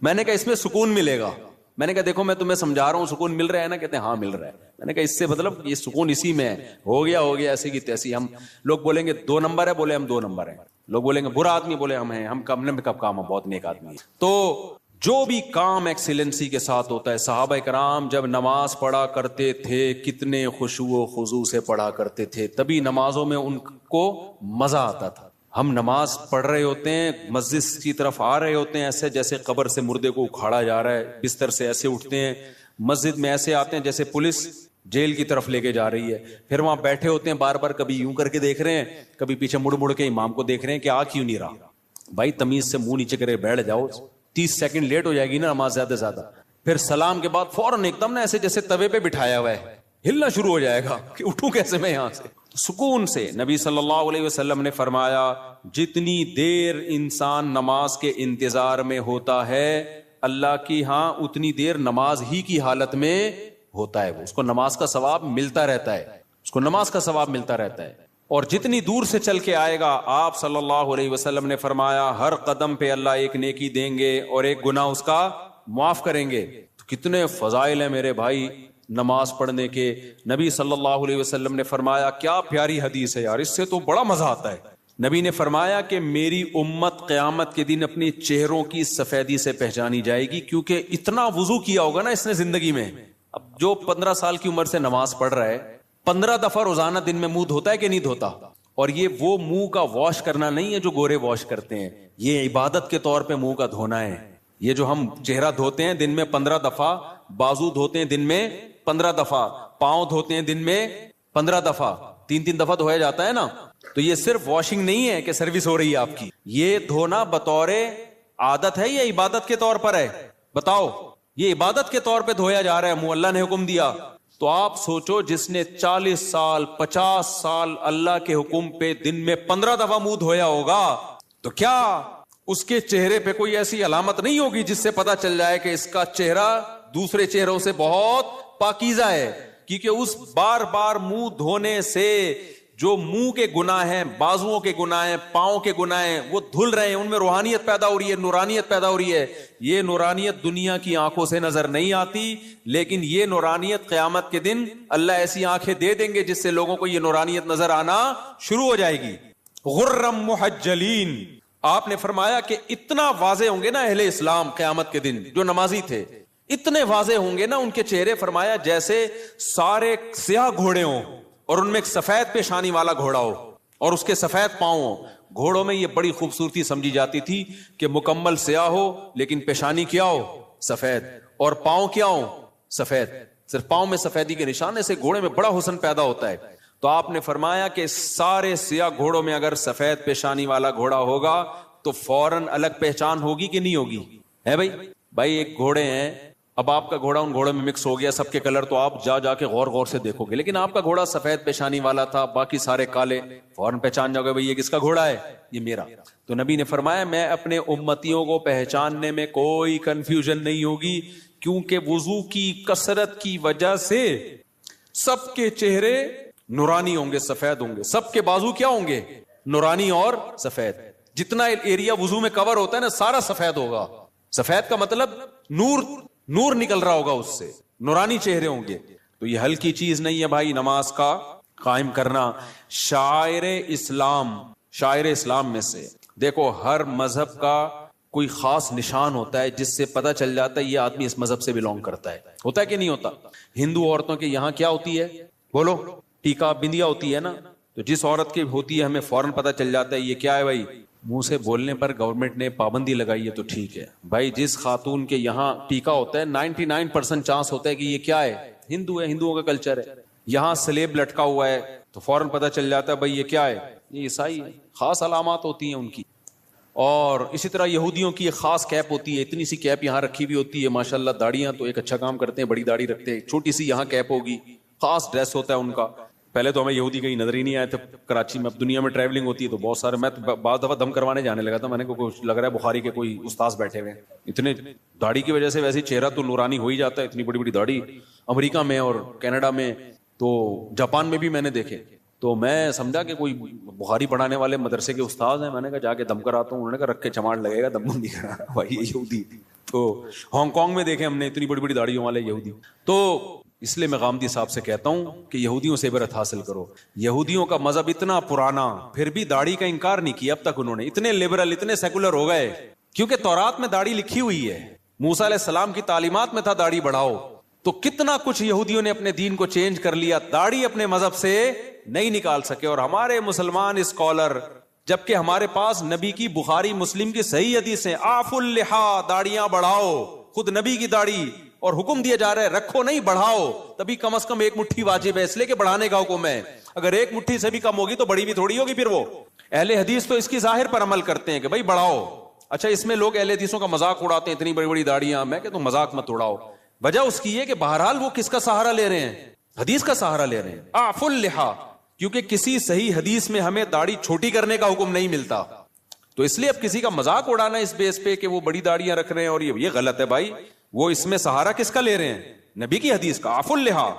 B: میں نے کہا اس میں سکون ملے گا. میں نے کہا دیکھو میں تمہیں سمجھا رہا ہوں، سکون مل رہا ہے نا؟ کہتے ہیں ہاں مل رہا ہے. میں نے کہا اس سے مطلب یہ سکون اسی میں ہے. ہو گیا ایسی کی تیسی. ہم لوگ بولیں گے 2 نمبر ہے، بولے ہم 2 نمبر ہیں. لوگ بولیں گے برا آدمی، بولے ہم ہیں. ہم کب کام ہے، بہت نیک آدمی. تو جو بھی کام ایکسیلنسی کے ساتھ ہوتا ہے. صحابہ کرام جب نماز پڑھا کرتے تھے کتنے خشوع و خضوع سے پڑھا کرتے تھے، تبھی نمازوں میں ان کو مزہ آتا تھا. ہم نماز پڑھ رہے ہوتے ہیں، مسجد کی طرف آ رہے ہوتے ہیں ایسے جیسے قبر سے مردے کو اکھاڑا جا رہا ہے، بستر سے ایسے اٹھتے ہیں، مسجد میں ایسے آتے ہیں جیسے پولیس جیل کی طرف لے کے جا رہی ہے. پھر وہاں بیٹھے ہوتے ہیں بار بار، کبھی یوں کر کے دیکھ رہے ہیں، کبھی پیچھے مڑ مڑ کے امام کو دیکھ رہے ہیں کہ آ کیوں نہیں رہا. بھائی تمیز سے منہ نیچے کرے بیٹھ جاؤ. 30 سیکنڈ لیٹ ہو جائے گی نا نماز زیادہ سے زیادہ. پھر سلام کے بعد فوراً ایک دم نا ایسے جیسے توے پہ بٹھایا ہوا ہے، ہلنا شروع ہو جائے گا کہ اٹھوں کیسے میں یہاں سے. سکون سے. نبی صلی اللہ علیہ وسلم نے فرمایا جتنی دیر انسان نماز کے انتظار میں ہوتا ہے اللہ کی ہاں اتنی دیر نماز ہی کی حالت میں ہوتا ہے. وہ اس کو نماز کا ثواب ملتا رہتا ہے، اس کو نماز کا ثواب ملتا رہتا ہے. اور جتنی دور سے چل کے آئے گا، آپ صلی اللہ علیہ وسلم نے فرمایا ہر قدم پہ اللہ ایک نیکی دیں گے اور ایک گناہ اس کا معاف کریں گے. تو کتنے فضائل ہیں میرے بھائی نماز پڑھنے کے. نبی صلی اللہ علیہ وسلم نے فرمایا، کیا پیاری حدیث ہے یار، اس سے تو بڑا مزہ آتا ہے. نبی نے فرمایا کہ میری امت قیامت کے دن اپنی چہروں کی سفیدی سے پہچانی جائے گی، کیونکہ اتنا وضو کیا ہوگا نا اس نے زندگی میں. اب جو 15 سال کی عمر سے نماز پڑھ رہا ہے، 15 دفعہ روزانہ دن میں منہ دھوتا ہے کہ نہیں دھوتا؟ اور یہ وہ منہ کا واش کرنا نہیں ہے جو گورے واش کرتے ہیں، یہ عبادت کے طور پہ منہ کا دھونا ہے. یہ جو ہم چہرہ دھوتے ہیں دن میں 15 دفعہ، بازو دھوتے ہیں دن میں 15 دفعہ، پاؤں دھوتے ہیں دن میں 15 دفعہ، 3 دفعہ دھویا جاتا ہے نا. تو یہ صرف واشنگ نہیں ہے کہ سروس ہو رہی ہے آپ کی، یہ دھونا بطور عادت ہے یا عبادت کے طور پر ہے؟ بتاؤ. یہ عبادت کے طور پہ دھویا جا رہا ہے، منہ اللہ نے حکم دیا. تو آپ سوچو جس نے 40 سال 50 سال اللہ کے حکم پہ دن میں 15 دفعہ منہ دھویا ہوگا، تو کیا اس کے چہرے پہ کوئی ایسی علامت نہیں ہوگی جس سے پتا چل جائے کہ اس کا چہرہ دوسرے چہروں سے بہت پاکیزہ ہے؟ کیونکہ اس بار بار منہ دھونے سے جو منہ کے گناہ ہیں، بازوؤں کے گناہ ہیں، پاؤں کے گناہ ہیں، وہ دھل رہے ہیں، ان میں روحانیت پیدا ہو رہی ہے، نورانیت پیدا ہو رہی ہے. یہ نورانیت دنیا کی آنکھوں سے نظر نہیں آتی، لیکن یہ نورانیت قیامت کے دن اللہ ایسی آنکھیں دے دیں گے جس سے لوگوں کو یہ نورانیت نظر آنا شروع ہو جائے گی. غرم محجلین. آپ نے فرمایا کہ اتنا واضح ہوں گے نا اہل اسلام قیامت کے دن جو نمازی تھے، اتنے واضح ہوں گے نا ان کے چہرے، فرمایا جیسے سارے سیاہ گھوڑے ہوں اور ان میں ایک سفید پیشانی والا گھوڑا ہو اور اس کے سفید پاؤں ہو. گھوڑوں میں یہ بڑی خوبصورتی سمجھی جاتی تھی کہ مکمل سیاہ ہو لیکن پیشانی کیا ہو؟ سفید، اور پاؤں کیا ہو؟ سفید. صرف پاؤں میں سفیدی کے نشانے سے گھوڑے میں بڑا حسن پیدا ہوتا ہے. تو آپ نے فرمایا کہ سارے سیاہ گھوڑوں میں اگر سفید پیشانی والا گھوڑا ہوگا تو فوراً الگ پہچان ہوگی کہ نہیں ہوگی؟ ہے بھائی ایک گھوڑے ہیں، اب آپ کا گھوڑا ان گھوڑوں میں مکس ہو گیا سب کے کلر، تو آپ جا کے غور سے دیکھو گے، لیکن آپ کا گھوڑا سفید پیشانی والا تھا، باقی سارے کالے، فوراً پہچان جاؤ گے بھائی یہ کس کا گھوڑا ہے؟ یہ میرا. تو نبی نے فرمایا میں اپنے امتیوں کو پہچاننے میں کوئی کنفیوژن نہیں ہوگی، کیونکہ وضو کی کثرت کی وجہ سے سب کے چہرے نورانی ہوں گے, سفید ہوں گے, سب کے بازو کیا ہوں گے, نورانی اور سفید. جتنا ایریا وضو میں کور ہوتا ہے نا سارا سفید ہوگا. سفید کا مطلب نور نکل رہا ہوگا اس سے, نورانی چہرے ہوں گے. تو یہ ہلکی چیز نہیں ہے بھائی نماز کا قائم کرنا. شاعر اسلام میں سے دیکھو, ہر مذہب کا کوئی خاص نشان ہوتا ہے جس سے پتہ چل جاتا ہے یہ آدمی اس مذہب سے بلونگ کرتا ہے. ہوتا ہے کہ نہیں ہوتا؟ ہندو عورتوں کے یہاں کیا ہوتی ہے, بولو, ٹیکا بندیا ہوتی ہے نا. تو جس عورت کی ہوتی ہے ہمیں فوراً پتہ چل جاتا ہے یہ کیا ہے بھائی. منہ سے بولنے پر گورنمنٹ نے پابندی لگائی ہے تو ٹھیک ہے بھائی. جس خاتون کے یہاں ٹیکا ہوتا ہے 99% چانس ہوتا ہے کہ یہ کیا ہے, ہندو ہے, ہندوؤں کا کلچر ہے. یہاں سلیب لٹکا ہوا ہے تو فوراً پتہ چل جاتا ہے بھائی یہ کیا ہے, یہ عیسائی ہے. خاص علامات ہوتی ہیں ان کی. اور اسی طرح یہودیوں کی ایک خاص کیپ ہوتی ہے, اتنی سی کیپ یہاں رکھی ہوئی ہوتی ہے. ماشاءاللہ داڑیاں تو ایک اچھا کام کرتے ہیں, بڑی داڑھی رکھتے ہیں, چھوٹی سی یہاں کیپ ہوگی, خاص ڈریس ہوتا ہے ان کا. پہلے تو ہمیں یہودی کہیں نظر ہی نہیں آئے تھے کراچی میں. اب دنیا میں ٹریولنگ ہوتی ہے تو بہت سارے, میں تو بعض دفعہ دم کروانے جانے لگا تھا, میں نے کچھ لگ رہا ہے بخاری کے کوئی استاذ بیٹھے ہوئے. اتنے داڑھی کی وجہ سے ویسے چہرہ تو نورانی ہو ہی جاتا ہے, اتنی بڑی بڑی داڑھی. امریکہ میں اور کینیڈا میں تو جاپان میں بھی میں نے دیکھے. تو میں سمجھا کہ کوئی بخاری پڑھانے والے مدرسے کے استاذ ہیں. میں نے کہا جا کے دم کراتا ہوں. انہوں نے کہا رکھ کے چماڑ لگے گا, دم نہیں کرا بھائی, یہ یہودی. تو ہانگ کانگ میں دیکھے ہم نے اتنی بڑی بڑی داڑھیوں والے یہودی. تو اس لیے میں غامدی صاحب سے کہتا ہوں کہ یہودیوں سے عبرت حاصل کرو. یہودیوں کا مذہب اتنا پرانا, پھر بھی داڑھی کا انکار نہیں کیا اب تک انہوں نے. اتنے لبرل, اتنے سیکولر ہو گئے کیونکہ تورات میں داڑھی لکھی ہوئی ہے. موسیٰ علیہ السلام کی تعلیمات میں تھا داڑھی بڑھاؤ. تو کتنا کچھ یہودیوں نے اپنے دین کو چینج کر لیا, داڑھی اپنے مذہب سے نہیں نکال سکے. اور ہمارے مسلمان اسکالر, جبکہ ہمارے پاس نبی کی بخاری مسلم کی صحیح حدیثیں, آف اللحا, داڑیاں بڑھاؤ, خود نبی کی داڑھی, اور حکم دیا جا رہا ہے رکھو نہیں بڑھاؤ. تبھی کم از کم ایک مٹھی واجب ہے, اس لیے کہ بڑھانے کا حکم ہے. اگر ایک مٹھی سے بھی کم ہوگی تو بڑی بھی تھوڑی ہوگی. پھر وہ اہل حدیث تو اس کی ظاہر پر عمل کرتے ہیں کہ بھائی بڑھاؤ. اچھا, اس میں لوگ اہل حدیثوں کا مذاق اڑاتے ہیں, اتنی بڑی بڑی داڑیاں. میں کہتا ہوں مذاق مت اڑاؤ. وجہ اس کی ہے کہ بہرحال وہ کس کا سہارا لے رہے ہیں, حدیث کا سہارا لے رہے ہیں. آف اللحا, کیونکہ کسی صحیح حدیث میں ہمیں داڑھی چھوٹی کرنے کا حکم نہیں ملتا. تو اس لیے اب کسی کا مذاق اڑانا اس بیس پہ کہ وہ بڑی داڑیاں رکھ رہے ہیں اور یہ غلط ہے بھائی. وہ اس میں سہارا کس کا لے رہے ہیں, نبی کی حدیث کا. آف اللحا,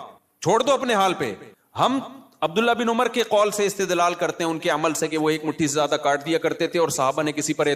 B: چھوڑ دو اپنے حال پہ. ہم عبداللہ بن عمر کے قول سے استدلال کرتے ہیں, ان کے عمل سے, کہ وہ ایک مٹھی سے زیادہ کاٹ دیا کرتے تھے اور صحابہ نے کسی پر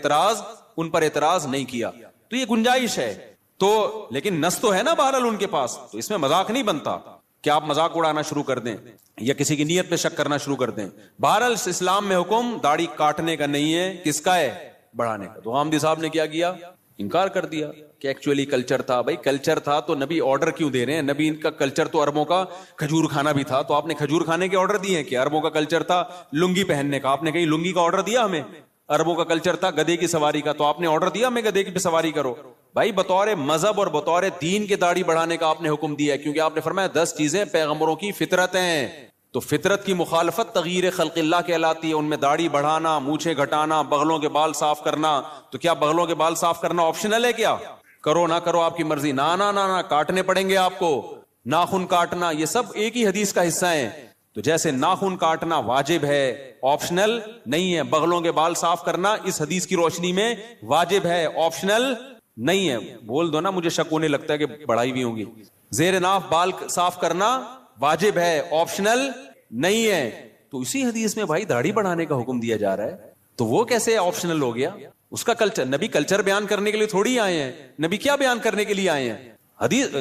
B: ان پر اعتراض نہیں کیا. تو یہ گنجائش ہے. تو لیکن نص تو ہے نا بہرحال ان کے پاس, تو اس میں مذاق نہیں بنتا کہ آپ مذاق اڑانا شروع کر دیں یا کسی کی نیت پہ شک کرنا شروع کر دیں. بہرحال اسلام میں حکم داڑھی کاٹنے کا نہیں ہے, کس کا ہے, بڑھانے کا. تو حامدی صاحب نے کیا انکار کر دیا کہ ایکچولی کلچر تھا. بھائی کلچر تھا تو نبی آرڈر کیوں دے رہے ہیں؟ نبی ان کا کلچر تو عربوں کا کھجور کھانا بھی تھا, تو آپ نے کھجور کھانے کے آرڈر دیے ہیں کہ عربوں کا کلچر تھا لنگی پہننے کا, آپ نے کہیں لنگی کا آرڈر دیا ہمیں؟ عربوں کا کلچر تھا گدھے کی سواری کا, تو آپ نے آرڈر دیا ہمیں گدھے کی سواری کرو. بھائی بطور مذہب اور بطور دین کے داڑھی بڑھانے کا آپ نے حکم دیا ہے, کیونکہ آپ نے فرمایا 10 چیزیں پیغمبروں کی فطرت ہیں. تو فطرت کی مخالفت تغییر خلق اللہ کہلاتی ہے. ان میں داڑھی بڑھانا, مونچھیں گھٹانا, بغلوں کے بال صاف کرنا. تو کیا بغلوں کے بال صاف کرنا آپشنل ہے کیا؟ کرو نہ کرو آپ کی مرضی. نہ کاٹنے پڑیں گے آپ کو. ناخن کاٹنا, یہ سب ایک ہی حدیث کا حصہ ہیں. تو جیسے ناخن کاٹنا واجب ہے, آپشنل نہیں ہے, بغلوں کے بال صاف کرنا اس حدیث کی روشنی میں واجب ہے, آپشنل نہیں ہے. بول دو نا, مجھے شک ہونے لگتا ہے کہ بڑھائی بھی ہوں گی. زیر ناف بال صاف کرنا واجب ہے, آپشنل نہیں ہے. تو اسی حدیث میں بھائی داڑھی بڑھانے کا حکم دیا جا رہا ہے, تو وہ کیسے آپشنل ہو گیا؟ اس کا کلچر, نبی کلچر بیان کرنے کے لیے تھوڑی آئے ہیں. نبی کیا بیان کرنے کے لیے آئے ہیں؟ حدیث,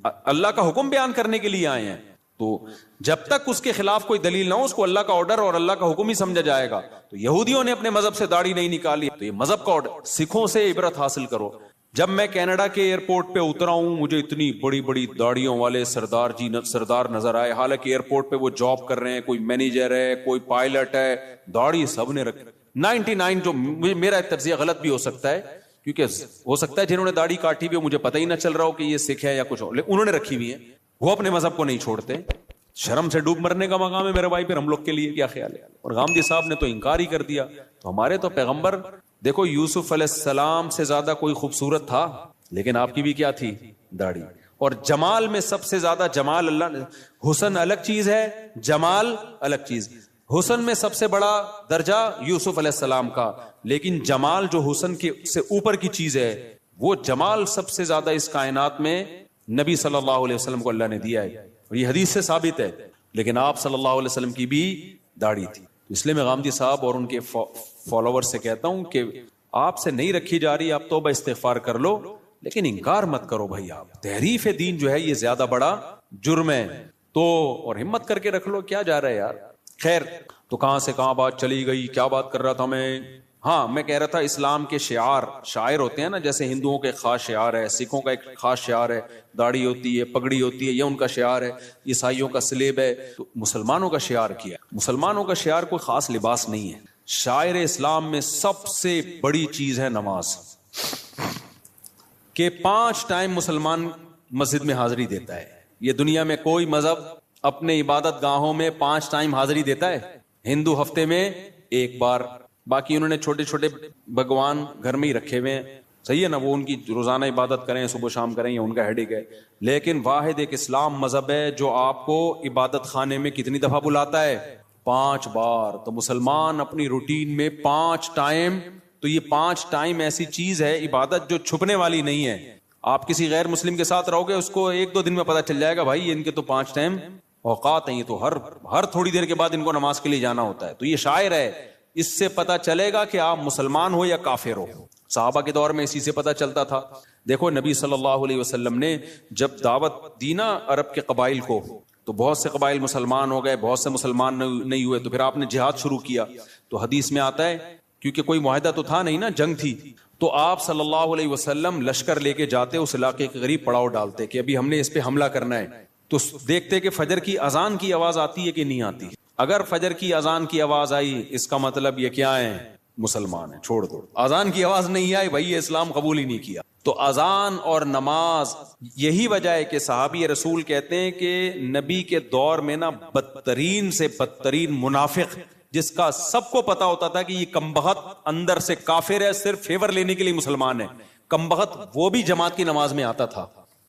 B: اللہ کا حکم بیان کرنے کے لیے آئے ہیں. تو جب تک اس کے خلاف کوئی دلیل نہ ہو, اس کو اللہ کا آرڈر اور اللہ کا حکم ہی سمجھا جائے گا. تو یہودیوں نے اپنے مذہب سے داڑھی نہیں نکالی, تو یہ مذہب کا آرڈر. سکھوں سے عبرت حاصل کرو. جب میں کینیڈا کے ایئرپورٹ پہ اترا ہوں, مجھے اتنی بڑی بڑی داڑھیوں والے سردار نظر آئے. حالانکہ ایئرپورٹ پہ وہ جاب کر رہے ہیں, کوئی مینیجر ہے, کوئی پائلٹ ہے, داڑھی سب نے رکھی. 99 جو میرا تجزیہ غلط بھی ہو سکتا ہے, کیونکہ ہو سکتا ہے جنہوں نے داڑھی کاٹی ہوئی مجھے پتہ ہی نہ چل رہا ہو کہ یہ سکھ ہے یا کچھ اور, انہوں نے رکھی ہوئی ہے. وہ اپنے مذہب کو نہیں چھوڑتے. شرم سے ڈوب مرنے کا مقام ہے میرے بھائی. پھر ہم لوگ کے لیے کیا خیال ہے؟ اور غامدی صاحب نے تو انکار ہی کر دیا. تو ہمارے تو پیغمبر دیکھو, یوسف علیہ السلام سے زیادہ کوئی خوبصورت تھا, لیکن آپ کی بھی کیا تھی؟ داڑھی. اور جمال میں سب سے زیادہ جمال اللہ نے, حسن الگ چیز ہے, جمال الگ چیز. حسن میں سب سے بڑا درجہ یوسف علیہ السلام کا, لیکن جمال جو حسن کے سے اوپر کی چیز ہے, وہ جمال سب سے زیادہ اس کائنات میں نبی صلی اللہ علیہ وسلم کو اللہ نے دیا ہے. اور یہ حدیث سے ثابت ہے. لیکن آپ صلی اللہ علیہ وسلم کی بھی داڑھی تھی. اس لیے میں غامدی صاحب اور ان کے فالوور سے کہتا ہوں کہ آپ سے نہیں رکھی جا رہی, آپ توبہ استغفار کر لو, لیکن انکار مت کرو بھائی. آپ تحریف دین جو ہے یہ زیادہ بڑا جرم ہے, تو اور ہمت کر کے رکھ لو. کیا جا رہا ہے یار. خیر, تو کہاں سے کہاں بات چلی گئی, کیا بات کر رہا تھا میں. ہاں, میں کہہ رہا تھا اسلام کے شعائر ہوتے ہیں نا, جیسے ہندوؤں کا ایک خاص شعار ہے, سکھوں کا ایک خاص شعار ہے, داڑھی ہوتی ہے, پگڑی ہوتی ہے, یہ ان کا شعار ہے. عیسائیوں کا سلیب ہے. تو مسلمانوں کا شعار کیا ہے؟ مسلمانوں کا شعار کوئی خاص لباس نہیں ہے. شاعر اسلام میں سب سے بڑی چیز ہے نماز, کہ 5 ٹائم مسلمان مسجد میں حاضری دیتا ہے. یہ دنیا میں کوئی مذہب اپنے عبادت گاہوں میں 5 ٹائم حاضری دیتا ہے. ہندو ہفتے میں 1 بار, باقی انہوں نے چھوٹے چھوٹے بھگوان گھر میں ہی رکھے ہوئے ہیں, صحیح ہے نا, وہ ان کی روزانہ عبادت کریں, صبح شام کریں, یہ ان کا ہیڈک ہے. لیکن واحد ایک اسلام مذہب ہے جو آپ کو عبادت خانے میں کتنی دفعہ بلاتا ہے؟ 5 بار. تو مسلمان اپنی روٹین میں 5 ٹائم, تو یہ 5 ٹائم ایسی چیز ہے عبادت جو چھپنے والی نہیں ہے. آپ کسی غیر مسلم کے ساتھ رہو گے, اس کو 1-2 دن میں پتا چل جائے گا بھائی ان کے تو 5 ٹائم اوقات ہیں, یہ تو ہر تھوڑی دیر کے بعد ان کو نماز کے لیے جانا ہوتا ہے. تو یہ شاعر ہے, اس سے پتا چلے گا کہ آپ مسلمان ہو یا کافر ہو. صحابہ کے دور میں اسی سے پتا چلتا تھا. دیکھو نبی صلی اللہ علیہ وسلم نے جب دعوت دی نا عرب کے قبائل کو, تو بہت سے قبائل مسلمان ہو گئے, بہت سے مسلمان نہیں ہوئے. تو پھر آپ نے جہاد شروع کیا. تو حدیث میں آتا ہے, کیونکہ کوئی معاہدہ تو تھا نہیں نا, جنگ تھی, تو آپ صلی اللہ علیہ وسلم لشکر لے کے جاتے, اس علاقے کے قریب پڑاؤ ڈالتے کہ ابھی ہم نے اس پہ حملہ کرنا ہے. تو دیکھتے کہ فجر کی اذان کی آواز آتی ہے کہ نہیں آتی. اگر فجر کی اذان کی آواز آئی, اس کا مطلب یہ کیا ہے؟ مسلمان ہے, چھوڑ دو. اذان کی آواز نہیں آئی, بھائی یہ اسلام قبول ہی نہیں کیا. تو اذان اور نماز, یہی وجہ ہے کہ صحابی رسول کہتے ہیں کہ نبی کے دور میں نا بدترین سے بدترین منافق, جس کا سب کو پتا ہوتا تھا کہ یہ کمبخت اندر سے کافر ہے, صرف فیور لینے کے لیے مسلمان ہے, کمبخت وہ بھی جماعت کی نماز میں آتا تھا.